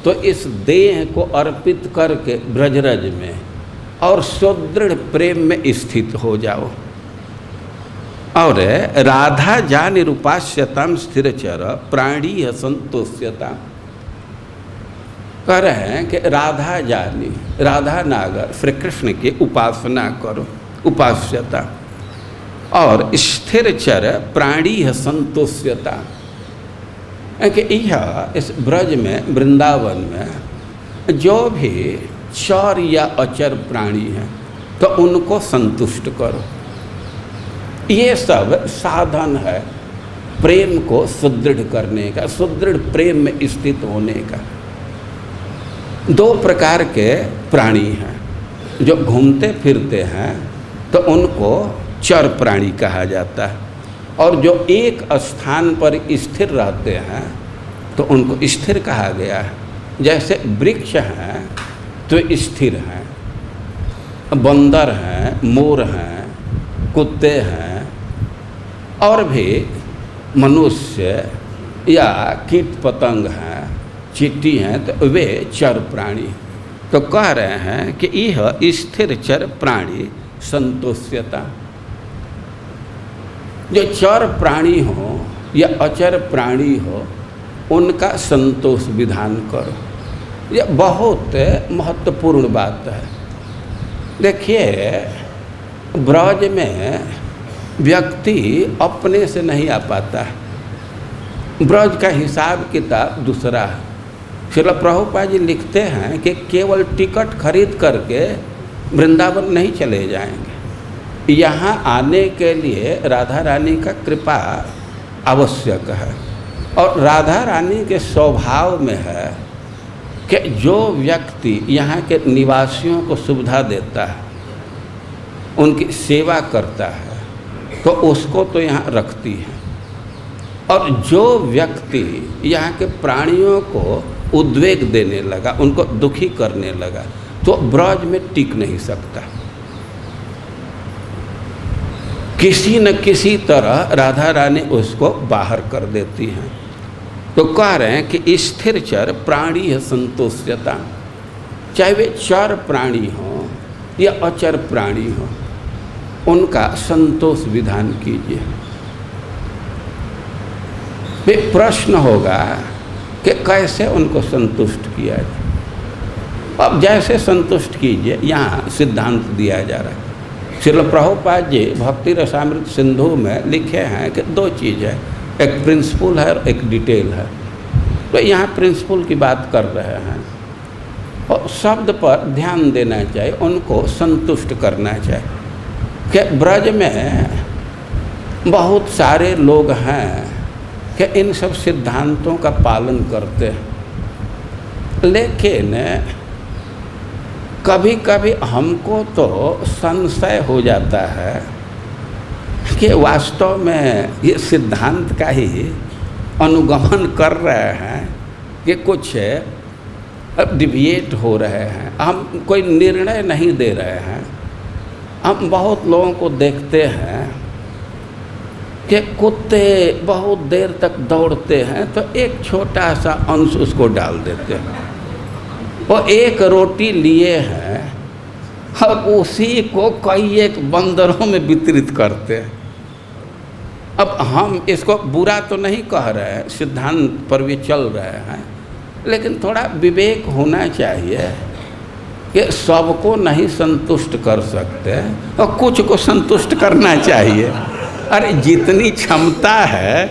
तो इस देह को अर्पित करके ब्रजरज में और सुदृढ़ प्रेम में स्थित हो जाओ। और राधा जा निरुपास्यताम स्थिरचर प्राणी संतोष्यता। कह रहे हैं कि राधा जानी, राधा नागर श्री कृष्ण की उपासना करो, उपास्यता, और स्थिरचर प्राणी संतोष्यता। कि यह इस ब्रज में, वृंदावन में जो भी चर या अचर प्राणी हैं तो उनको संतुष्ट करो। ये सब साधन है प्रेम को सुदृढ़ करने का, सुदृढ़ प्रेम में स्थित होने का। दो प्रकार के प्राणी हैं, जो घूमते फिरते हैं तो उनको चर प्राणी कहा जाता है, और जो एक स्थान पर स्थिर रहते हैं तो उनको स्थिर कहा गया है। जैसे वृक्ष हैं तो स्थिर हैं, बंदर हैं, मोर हैं, कुत्ते हैं, और भी मनुष्य या कीट पतंग हैं, चींटी हैं, तो वे चर प्राणी। तो कह रहे हैं कि यह स्थिर चर प्राणी संतोष्यता। जो चर प्राणी हो या अचर प्राणी हो उनका संतोष विधान करो। यह बहुत महत्वपूर्ण बात है। देखिए, ब्रज में व्यक्ति अपने से नहीं आ पाता है। ब्रज का हिसाब किताब दूसरा है। श्रील प्रभुपाद जी लिखते हैं कि केवल टिकट खरीद करके वृंदावन नहीं चले जाएंगे। यहाँ आने के लिए राधा रानी का कृपा आवश्यक है, और राधा रानी के स्वभाव में है कि जो व्यक्ति यहाँ के निवासियों को सुविधा देता है, उनकी सेवा करता है, तो उसको तो यहाँ रखती है। और जो व्यक्ति यहाँ के प्राणियों को उद्वेग देने लगा, उनको दुखी करने लगा, तो ब्रज में टिक नहीं सकता। किसी न किसी तरह राधा रानी उसको बाहर कर देती हैं। तो कह रहे हैं कि स्थिर चर प्राणी है संतोष्यता। चाहे वे चर प्राणी हो या अचर प्राणी हो, उनका संतोष विधान कीजिए। वे प्रश्न होगा कि कैसे उनको संतुष्ट किया जाए। अब जैसे संतुष्ट कीजिए, यहाँ सिद्धांत दिया जा रहा है। श्रील प्रभुपाद जी भक्ति रसामृत सिंधु में लिखे हैं कि दो चीज़ है, एक प्रिंसिपल है और एक डिटेल है। तो यहाँ प्रिंसिपल की बात कर रहे हैं, और शब्द पर ध्यान देना चाहिए, उनको संतुष्ट करना चाहिए। कि ब्रज में बहुत सारे लोग हैं कि इन सब सिद्धांतों का पालन करते हैं, लेकिन कभी कभी हमको तो संशय हो जाता है कि वास्तव में ये सिद्धांत का ही अनुगमन कर रहे हैं कि कुछ डिविएट हो रहे हैं। हम कोई निर्णय नहीं दे रहे हैं। हम बहुत लोगों को देखते हैं कि कुत्ते बहुत देर तक दौड़ते हैं तो एक छोटा सा अंश उसको डाल देते हैं। वो एक रोटी लिए हैं और उसी को कई एक बंदरों में वितरित करते हैं। अब हम इसको बुरा तो नहीं कह रहे हैं, सिद्धांत पर भी चल रहे हैं, लेकिन थोड़ा विवेक होना चाहिए कि सबको नहीं संतुष्ट कर सकते और कुछ को संतुष्ट करना चाहिए। अरे जितनी क्षमता है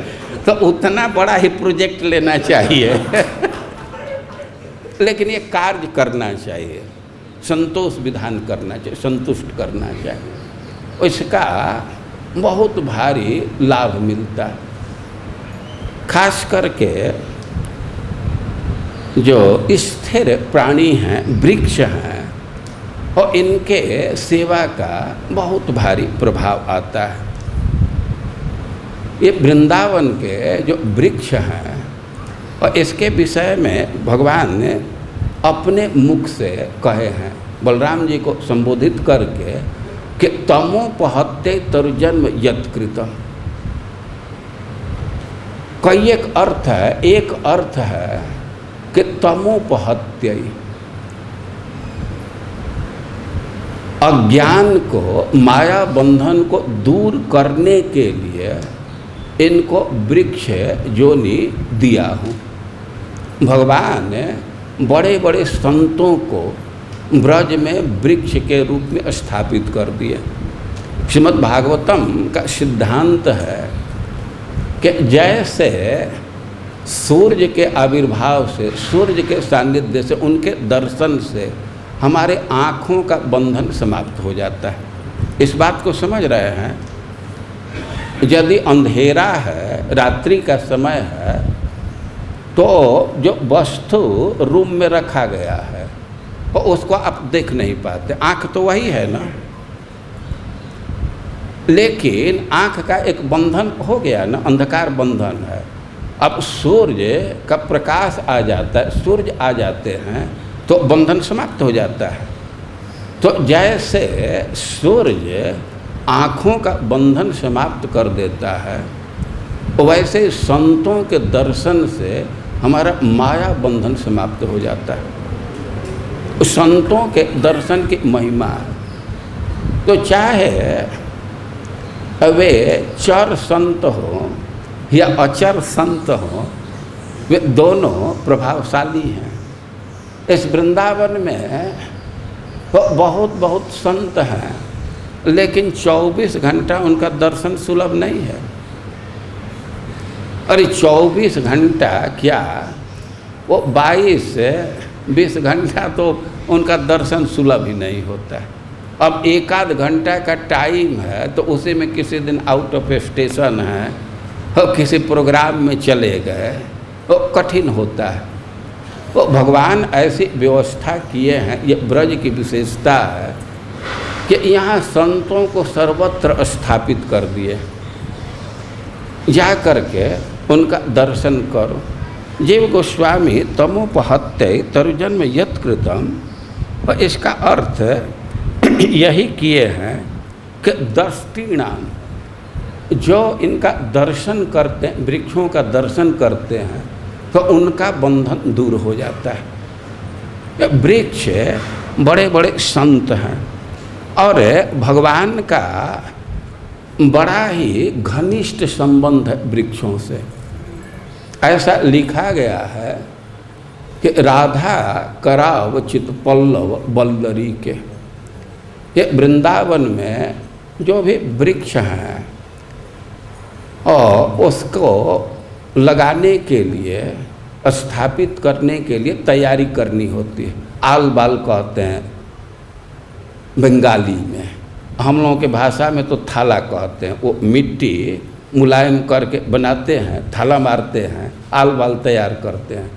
तो उतना बड़ा ही प्रोजेक्ट लेना चाहिए लेकिन ये कार्य करना चाहिए, संतोष विधान करना चाहिए, संतुष्ट करना चाहिए, इसका बहुत भारी लाभ मिलता है। खास करके जो स्थिर प्राणी हैं, वृक्ष हैं, और इनके सेवा का बहुत भारी प्रभाव आता है। ये वृंदावन के जो वृक्ष हैं, और इसके विषय में भगवान ने अपने मुख से कहे हैं, बलराम जी को संबोधित करके कि तमोपहत्ते तरुजन्म यत्कृतम। कई एक अर्थ है, एक अर्थ है कि तमोपहत्य, अज्ञान को, माया बंधन को दूर करने के लिए इनको वृक्ष जोनि दिया हूँ। भगवान ने बड़े बड़े संतों को ब्रज में वृक्ष के रूप में स्थापित कर दिए। श्रीमद् भागवतम का सिद्धांत है कि जैसे सूर्य के आविर्भाव से, सूर्य के सानिध्य से, उनके दर्शन से हमारे आँखों का बंधन समाप्त हो जाता है। इस बात को समझ रहे हैं? यदि अंधेरा है, रात्रि का समय है, तो जो वस्तु रूम में रखा गया है और उसको आप देख नहीं पाते, आँख तो वही है ना, लेकिन आँख का एक बंधन हो गया ना, अंधकार बंधन है। अब सूर्य का प्रकाश आ जाता है, सूर्य आ जाते हैं तो बंधन समाप्त हो जाता है। तो जैसे सूर्य आँखों का बंधन समाप्त कर देता है, वैसे संतों के दर्शन से हमारा माया बंधन समाप्त हो जाता है। संतों के दर्शन की महिमा, तो चाहे वे चर संत हो या अचर संत हो, वे दोनों प्रभावशाली हैं। इस वृंदावन में बहुत बहुत संत हैं, लेकिन 24 घंटा उनका दर्शन सुलभ नहीं है। अरे 24 घंटा क्या, वो 22 से 20 घंटा तो उनका दर्शन सुलभ ही नहीं होता है। अब एक आध घंटा का टाइम है तो उसी में किसी दिन आउट ऑफ स्टेशन है और किसी प्रोग्राम में चले गए, वो कठिन होता है। वो भगवान ऐसी व्यवस्था किए हैं, ये ब्रज की विशेषता है कि यहाँ संतों को सर्वत्र स्थापित कर दिए। जा करके उनका दर्शन करो। जीव गोस्वामी तमोपहत्ते तरुजन्म यत्कृतम, और इसका अर्थ यही किए हैं कि दृष्टिनाम, जो इनका दर्शन करते हैं, वृक्षों का दर्शन करते हैं, तो उनका बंधन दूर हो जाता है। वृक्ष बड़े बड़े संत हैं और भगवान का बड़ा ही घनिष्ठ संबंध है वृक्षों से। ऐसा लिखा गया है कि राधा कराव चित पल्लव बल्लरी के, ये वृंदावन में जो भी वृक्ष हैं और उसको लगाने के लिए, स्थापित करने के लिए तैयारी करनी होती है। आल बाल कहते हैं बंगाली में, हम लोगों के भाषा में तो थाला कहते हैं। वो मिट्टी मुलायम करके बनाते हैं, थाला मारते हैं, आल बाल तैयार करते हैं।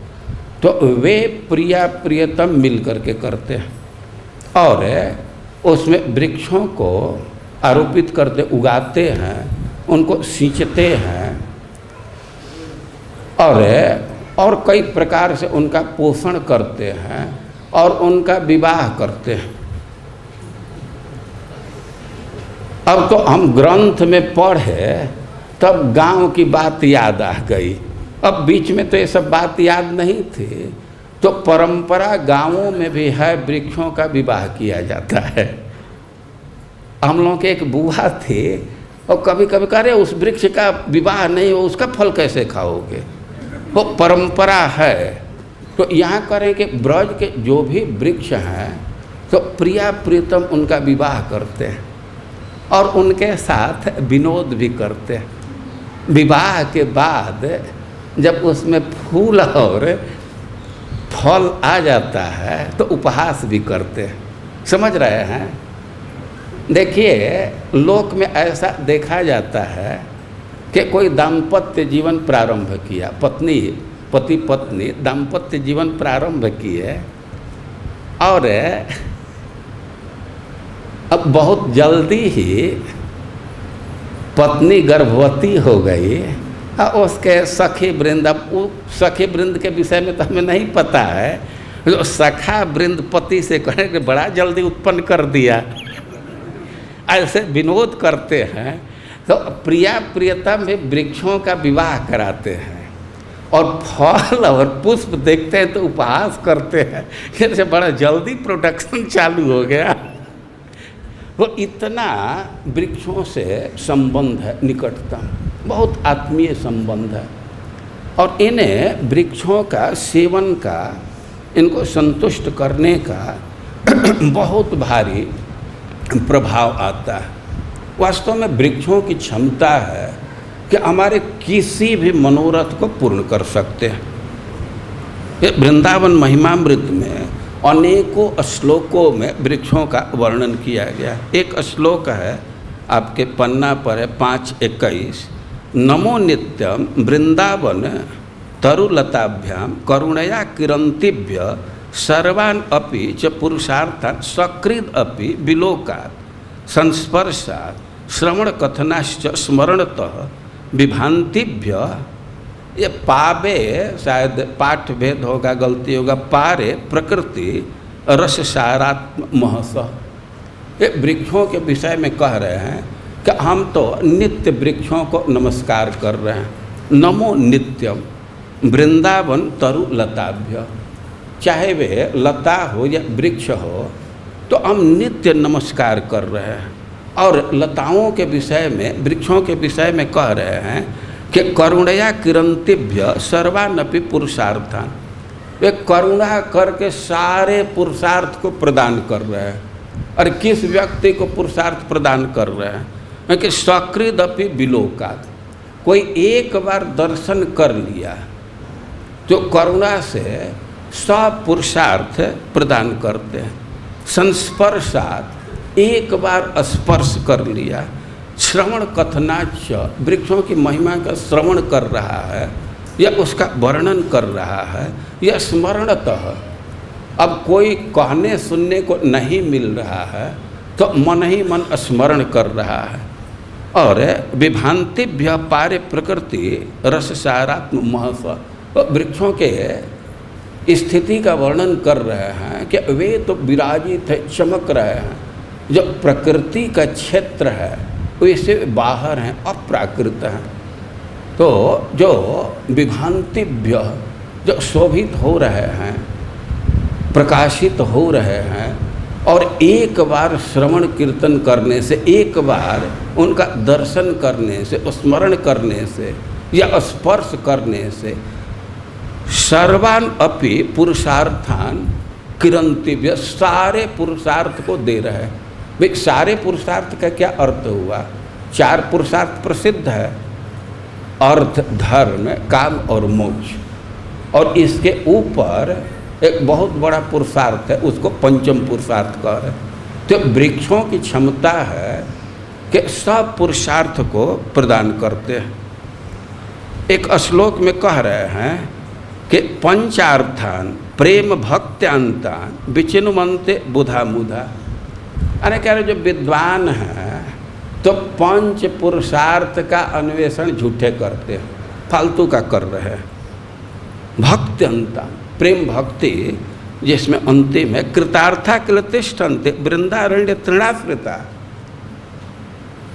तो वे प्रिया प्रियतम मिल करके करते हैं और उसमें वृक्षों को आरोपित करते, उगाते हैं, उनको सींचते हैं और कई प्रकार से उनका पोषण करते हैं और उनका विवाह करते हैं। अब तो हम ग्रंथ में पढ़े तब गांव की बात याद आ गई। अब बीच में तो ये सब बात याद नहीं थी। तो परंपरा गांवों में भी है, वृक्षों का विवाह किया जाता है। हम लोगों के एक बुआ थे, और कभी कभी कह रहे उस वृक्ष का विवाह नहीं हो, उसका फल कैसे खाओगे? वो परंपरा है। तो यहाँ करें कि ब्रज के जो भी वृक्ष हैं तो प्रिया प्रीतम उनका विवाह करते हैं और उनके साथ विनोद भी करते हैं। विवाह के बाद जब उसमें फूल और फल आ जाता है तो उपहास भी करते हैं। समझ रहे हैं? देखिए, लोक में ऐसा देखा जाता है कि कोई दाम्पत्य जीवन प्रारंभ किया, पति पत्नी दाम्पत्य जीवन प्रारंभ किए, और अब बहुत जल्दी ही पत्नी गर्भवती हो गई। और उसके सखी वृंद, अब सखी वृंद के विषय में तो हमें नहीं पता है, जो सखा वृंद पति से कहें कि बड़ा जल्दी उत्पन्न कर दिया, ऐसे विनोद करते हैं। तो प्रिया प्रियतम में वृक्षों का विवाह कराते हैं और फल और पुष्प देखते हैं तो उपहास करते हैं, जैसे बड़ा जल्दी प्रोडक्शन चालू हो गया। वो इतना वृक्षों से संबंध है, निकटतम, बहुत आत्मीय संबंध है। और इन्हें वृक्षों का सेवन का, इनको संतुष्ट करने का बहुत भारी प्रभाव आता है। वास्तव में वृक्षों की क्षमता है कि हमारे किसी भी मनोरथ को पूर्ण कर सकते हैं। ये वृंदावन महिमामृत में अनेकों श्लोकों में वृक्षों का वर्णन किया गया। एक श्लोक है, आपके पन्ना पर है 5:21, नमो नित्यम वृंदावन तरुलताभ्याम करुणया किरंतिभ्य सर्वान् अपि च पुरुषार्थान् सकृद अपि विलोकात् संस्पर्शात् श्रवण कथनाश्च स्मरणतः विभांतिभ्य। ये पावे, शायद पाठ भेद होगा, गलती होगा, पारे प्रकृति रस सारात्म महस। ये वृक्षों के विषय में कह रहे हैं कि हम तो नित्य वृक्षों को नमस्कार कर रहे हैं। नमो नित्यम वृंदावन तरु लताभ्य, चाहे वे लता हो या वृक्ष हो, तो हम नित्य नमस्कार कर रहे हैं। और लताओं के विषय में, वृक्षों के विषय में कह रहे हैं कि करुणया किरंतिभ्य सर्वानपि पुरुषार्थान, वे करुणा करके सारे पुरुषार्थ को प्रदान कर रहे हैं। और किस व्यक्ति को पुरुषार्थ प्रदान कर रहे हैं कि सकृदपि विलोकात्, कोई एक बार दर्शन कर लिया जो करुणा से सब पुरुषार्थ प्रदान करते हैं। संस्पर्शात्, एक बार स्पर्श कर लिया। श्रवण कथनाच, वृक्षों की महिमा का श्रवण कर रहा है या उसका वर्णन कर रहा है, या स्मरणतः, अब कोई कहने सुनने को नहीं मिल रहा है तो मन ही मन स्मरण कर रहा है। और विभांतिभ्य पारे प्रकृति रस सारात्म महस, वृक्षों के स्थिति का वर्णन कर रहे हैं कि वे तो विराजित है, चमक रहे हैं। जो प्रकृति का क्षेत्र है वैसे बाहर हैं, अप्राकृत हैं। तो जो विभांतिभ्य, जो शोभित हो रहे हैं, प्रकाशित हो रहे हैं, और एक बार श्रवण कीर्तन करने से, एक बार उनका दर्शन करने से, स्मरण करने से या स्पर्श करने से सर्वान अपि पुरुषार्थान किरंतिभ्य, सारे पुरुषार्थ को दे रहे हैं। भाई सारे पुरुषार्थ का क्या अर्थ हुआ? 4 पुरुषार्थ प्रसिद्ध है, अर्थ, धर्म, काम और मोक्ष। और इसके ऊपर एक बहुत बड़ा पुरुषार्थ है, उसको पंचम पुरुषार्थ कह रहे हैं। तो वृक्षों की क्षमता है कि सब पुरुषार्थ को प्रदान करते हैं। एक श्लोक में कह रहे हैं कि पंचार्थान प्रेम भक्त्यांतान विचिनुमंते बुधा मुधा। अरे कह रहे जो विद्वान हैं तो पंच पुरुषार्थ का अन्वेषण झूठे करते हैं, फालतू का कर रहे हैं। भक्त्यंतान, प्रेम भक्ति जिसमें अंतिम है, कृतार्था किल तिष्ठन्ते वृंदारण्य तृणाश्रिता।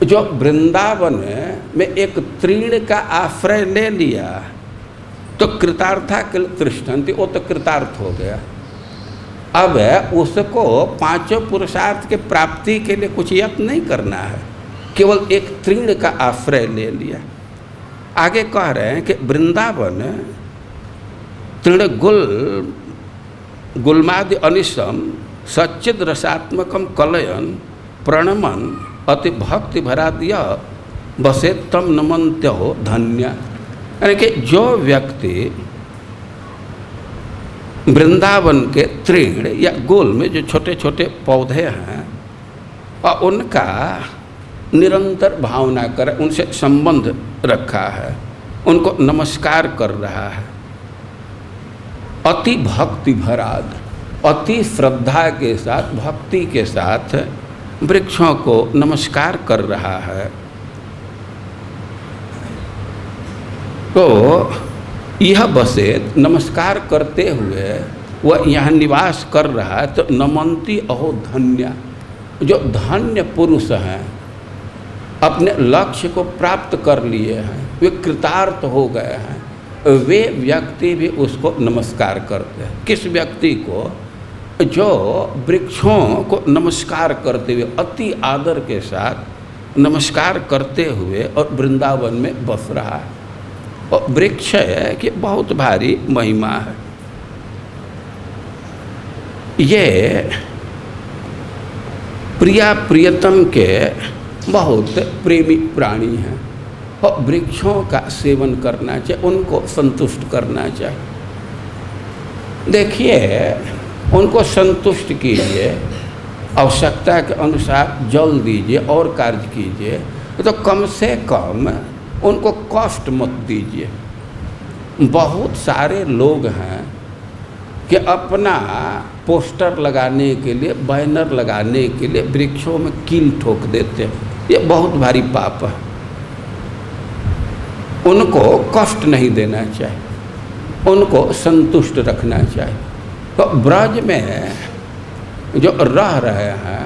जो वृंदावन में एक तृण का आश्रय ले लिया तो कृतार्था किल तिष्ठन्ति, वो तो कृतार्थ हो गया। अब उसको पांचों पुरुषार्थ के प्राप्ति के लिए कुछ यत्न नहीं करना है, केवल एक तृण का आश्रय ले लिया। आगे कह रहे हैं कि वृंदावन तृण गुल्मादि अनिशम सच्चिद रसात्मकम कलयन प्रणमन अति भक्ति भरा दिया बसे तम नमन्त्य हो धन्य। यानी कि जो व्यक्ति वृंदावन के तृण या गोल में जो छोटे छोटे पौधे हैं और उनका निरंतर भावना कर, उनसे संबंध रखा है, उनको नमस्कार कर रहा है, अति भक्ति भराद, अति श्रद्धा के साथ भक्ति के साथ वृक्षों को नमस्कार कर रहा है, तो यह बसे नमस्कार करते हुए वह यहाँ निवास कर रहा है। तो नमन्ति अहो धन्य, जो धन्य पुरुष हैं, अपने लक्ष्य को प्राप्त कर लिए हैं, वे कृतार्थ हो गए हैं, वे व्यक्ति भी उसको नमस्कार करते हैं। किस व्यक्ति को? जो वृक्षों को नमस्कार करते हुए अति आदर के साथ नमस्कार करते हुए और वृंदावन में बस रहा है। और वृक्ष है कि बहुत भारी महिमा है। ये प्रिया प्रियतम के बहुत प्रेमी प्राणी हैं और वृक्षों का सेवन करना चाहिए, उनको संतुष्ट करना चाहिए। देखिए, उनको संतुष्ट कीजिए, आवश्यकता के अनुसार जल दीजिए और कार्य कीजिए, तो कम से कम उनको कष्ट मत दीजिए। बहुत सारे लोग हैं कि अपना पोस्टर लगाने के लिए, बैनर लगाने के लिए वृक्षों में कील ठोक देते हैं। ये बहुत भारी पाप है, उनको कष्ट नहीं देना चाहिए, उनको संतुष्ट रखना चाहिए। तो ब्रज में जो रह रहे हैं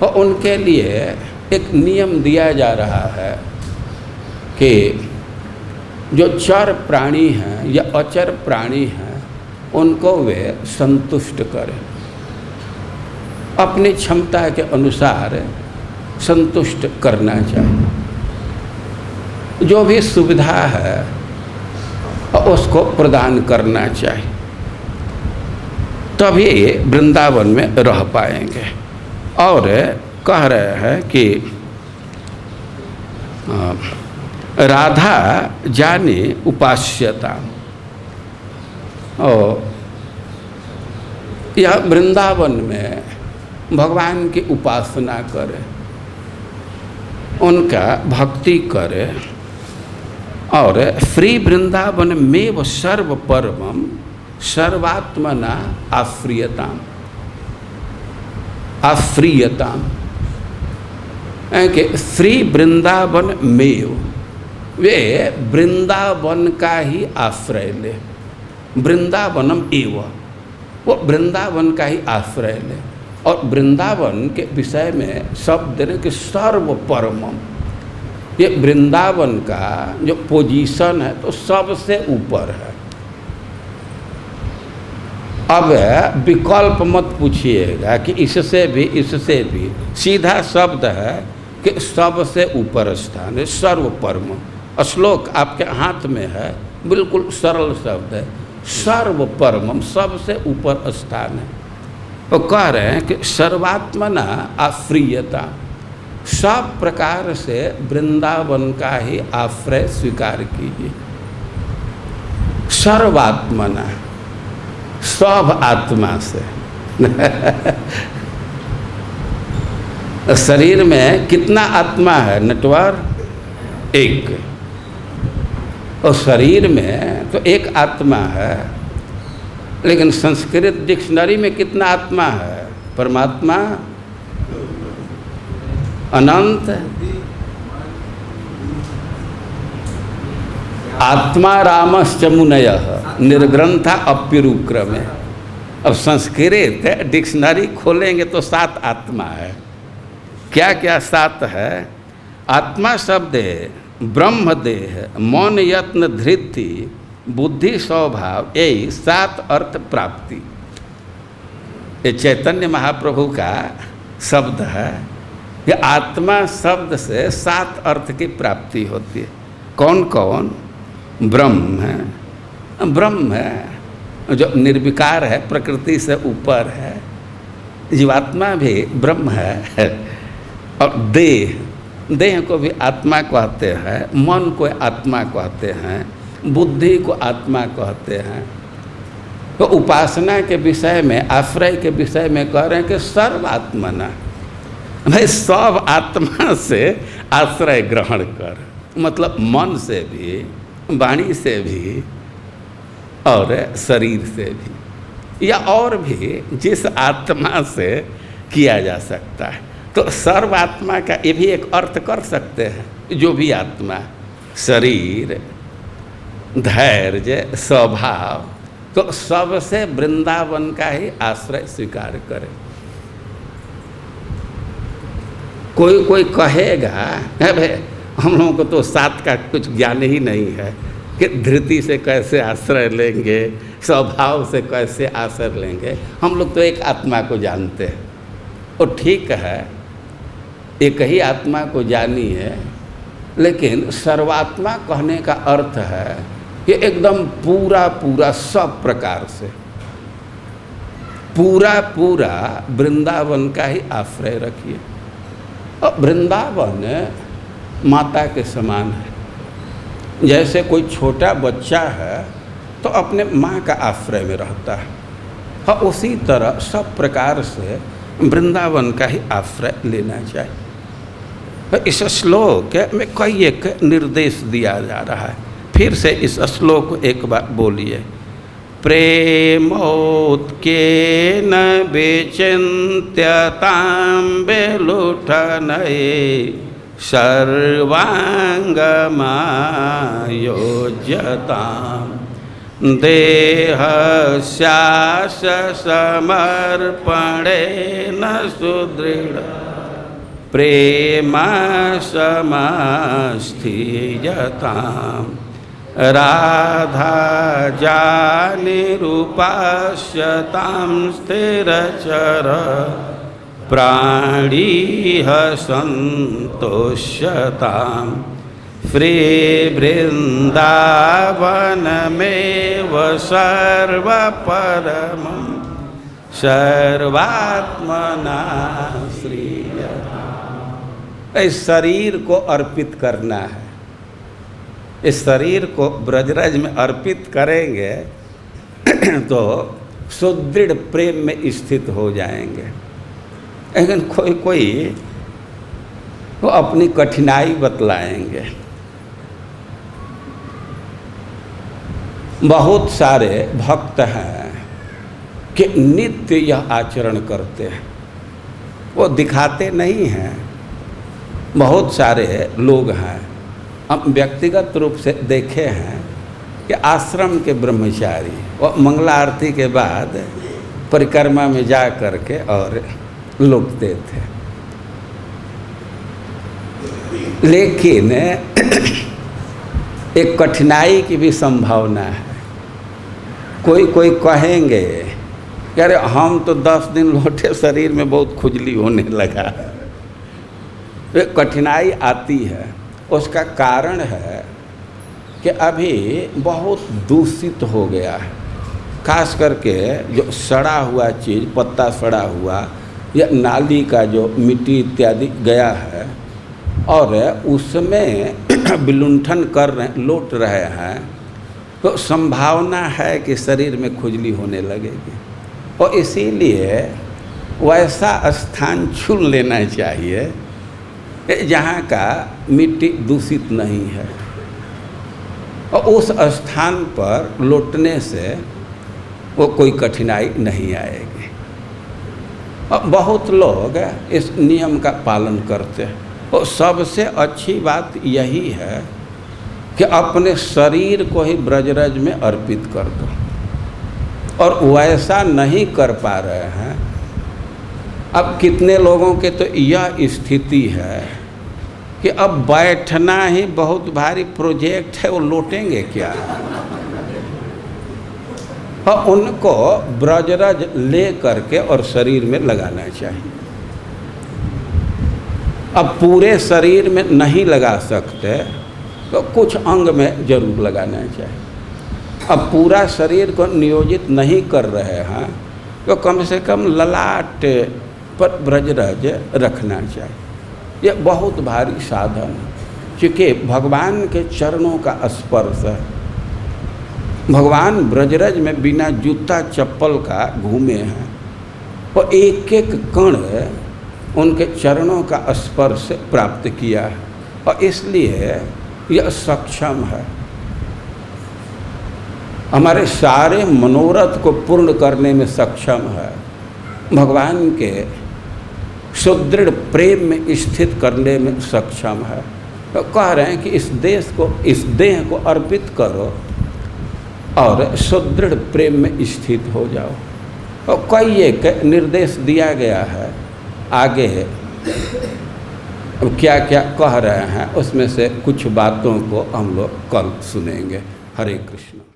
तो उनके लिए एक नियम दिया जा रहा है कि जो चर प्राणी हैं या अचर प्राणी हैं उनको वे संतुष्ट करें, अपनी क्षमता के अनुसार संतुष्ट करना चाहिए। जो भी सुविधा है उसको प्रदान करना चाहिए, तभी वृंदावन में रह पाएंगे। और कह रहे हैं कि राधा जाने उपास्यता, और यह वृंदावन में भगवान की उपासना करे, उनका भक्ति करे। और श्री वृंदावन में व सर्व परमम सर्वात्मना आश्रियताम, आश्रियताम कि श्री वृंदावन में वे वृंदावन का ही आश्रय ले, वृंदावनम एव, वो वृंदावन का ही आश्रय ले। और वृंदावन के विषय में शब्द ने कि सर्व परमम, ये वृंदावन का जो पोजीशन है तो सबसे ऊपर है। अब विकल्प मत पूछिएगा कि इससे भी इससे भी, सीधा शब्द है कि सबसे ऊपर स्थान है, सर्व परम। श्लोक आपके हाथ में है, बिल्कुल सरल शब्द है, सर्व परमम, सबसे ऊपर स्थान है। तो कह रहे हैं कि सर्वात्मना आश्रियता, सब प्रकार से वृंदावन का ही आश्रय स्वीकार कीजिए। सर्वात्मना, सब आत्मा से। शरीर में कितना आत्मा है नटवर? एक। और शरीर में तो एक आत्मा है, लेकिन संस्कृत डिक्शनरी में कितना आत्मा है? परमात्मा अनंत, आत्मा रामश्च मुनयः निर्ग्रंथा अप्युरुक्रमे। अब संस्कृत डिक्शनरी खोलेंगे तो 7 आत्मा है। क्या क्या 7 है? आत्मा शब्द ब्रह्म देह मौन यत्न धृति बुद्धि स्वभाव, यही 7 अर्थ प्राप्ति। ये चैतन्य महाप्रभु का शब्द है कि आत्मा शब्द से 7 अर्थ की प्राप्ति होती है। कौन कौन? ब्रह्म है, ब्रह्म है जो निर्विकार है, प्रकृति से ऊपर है। जीवात्मा भी ब्रह्म है। और देह, देह को भी आत्मा कहते हैं, मन को आत्मा कहते हैं, बुद्धि को आत्मा कहते हैं। तो उपासना के विषय में, आश्रय के विषय में कह रहे हैं कि सर्वात्मना, भाई सब आत्मा से आश्रय ग्रहण कर, मतलब मन से भी, वाणी से भी और शरीर से भी, या और भी जिस आत्मा से किया जा सकता है। तो सर्वात्मा का ये भी एक अर्थ कर सकते हैं। जो भी आत्मा, शरीर, धैर्य, स्वभाव, तो सबसे वृंदावन का ही आश्रय स्वीकार करे। कोई कोई कहेगा भाई हम लोगों को तो 7 का कुछ ज्ञान ही नहीं है कि धृति से कैसे आश्रय लेंगे, स्वभाव से कैसे आश्रय लेंगे, हम लोग तो एक आत्मा को जानते हैं। और ठीक है, एक ही आत्मा को जानिए, लेकिन सर्वात्मा कहने का अर्थ है कि एकदम पूरा पूरा सब प्रकार से पूरा पूरा वृंदावन का ही आश्रय रखिए। और वृंदावन माता के समान है। जैसे कोई छोटा बच्चा है तो अपने माँ का आश्रय में रहता है, और उसी तरह सब प्रकार से वृंदावन का ही आश्रय लेना चाहिए। इस श्लोक में कई एक निर्देश दिया जा रहा है। फिर से इस श्लोक को एक बार बोलिए। प्रेमोत्केन विचिन्त्यतां विलुठनये सर्वांगमायोज्यतां देहस्यास समर्पणेन सुदृढ़ प्रेमा समास्थियताम् राधा जानिरूपास्यतां स्थिरचर प्राणीह सन्तोष्यतां श्रीवृन्दावनमेव सर्वपरमं सर्वात्मना श्रीयताम्। इस शरीर को अर्पित करना है। इस शरीर को ब्रजरज में अर्पित करेंगे तो सुदृढ़ प्रेम में स्थित हो जाएंगे। लेकिन कोई कोई वो अपनी कठिनाई बतलाएंगे। बहुत सारे भक्त हैं कि नित्य यह आचरण करते हैं, वो दिखाते नहीं हैं। बहुत सारे लोग हैं, हम व्यक्तिगत रूप से देखे हैं कि आश्रम के ब्रह्मचारी वो मंगला आरती के बाद परिक्रमा में जा करके और लौटते थे। लेकिन एक कठिनाई की भी संभावना है। कोई कोई कहेंगे कि अरे हम तो 10 दिन लौटे, शरीर में बहुत खुजली होने लगा। एक कठिनाई आती है। उसका कारण है कि अभी बहुत दूषित हो गया है। खास करके जो सड़ा हुआ चीज़, पत्ता सड़ा हुआ या नाली का जो मिट्टी इत्यादि गया है और उसमें विलुंठन कर रहे, लौट रहे हैं, तो संभावना है कि शरीर में खुजली होने लगेगी। और इसीलिए वैसा स्थान चुन लेना चाहिए जहाँ का मिट्टी दूषित नहीं है, और उस स्थान पर लौटने से वो कोई कठिनाई नहीं आएगी। और बहुत लोग इस नियम का पालन करते हैं। और सबसे अच्छी बात यही है कि अपने शरीर को ही ब्रजरज में अर्पित कर दो। और वैसा नहीं कर पा रहे हैं। अब कितने लोगों के तो यह स्थिति है कि कि अब बैठना ही बहुत भारी प्रोजेक्ट है, वो लौटेंगे क्या। और उनको ब्रजरज ले करके और शरीर में लगाना चाहिए। अब पूरे शरीर में नहीं लगा सकते तो कुछ अंग में जरूर लगाना चाहिए। अब पूरा शरीर को नियोजित नहीं कर रहे हैं तो कम से कम ललाट पर ब्रजरज रखना चाहिए। ये बहुत भारी साधन है, क्योंकि भगवान के चरणों का स्पर्श है। भगवान ब्रजरज में बिना जूता चप्पल का घूमे हैं और एक एक कण उनके चरणों का स्पर्श प्राप्त किया है, और इसलिए यह सक्षम है हमारे सारे मनोरथ को पूर्ण करने में सक्षम है, भगवान के सुदृढ़ प्रेम में स्थित करने में सक्षम है। तो कह रहे हैं कि इस देह को अर्पित करो और सुदृढ़ प्रेम में स्थित हो जाओ। और कई एक निर्देश दिया गया है आगे, अब क्या क्या कह रहे हैं उसमें से कुछ बातों को हम लोग कल सुनेंगे। हरे कृष्ण।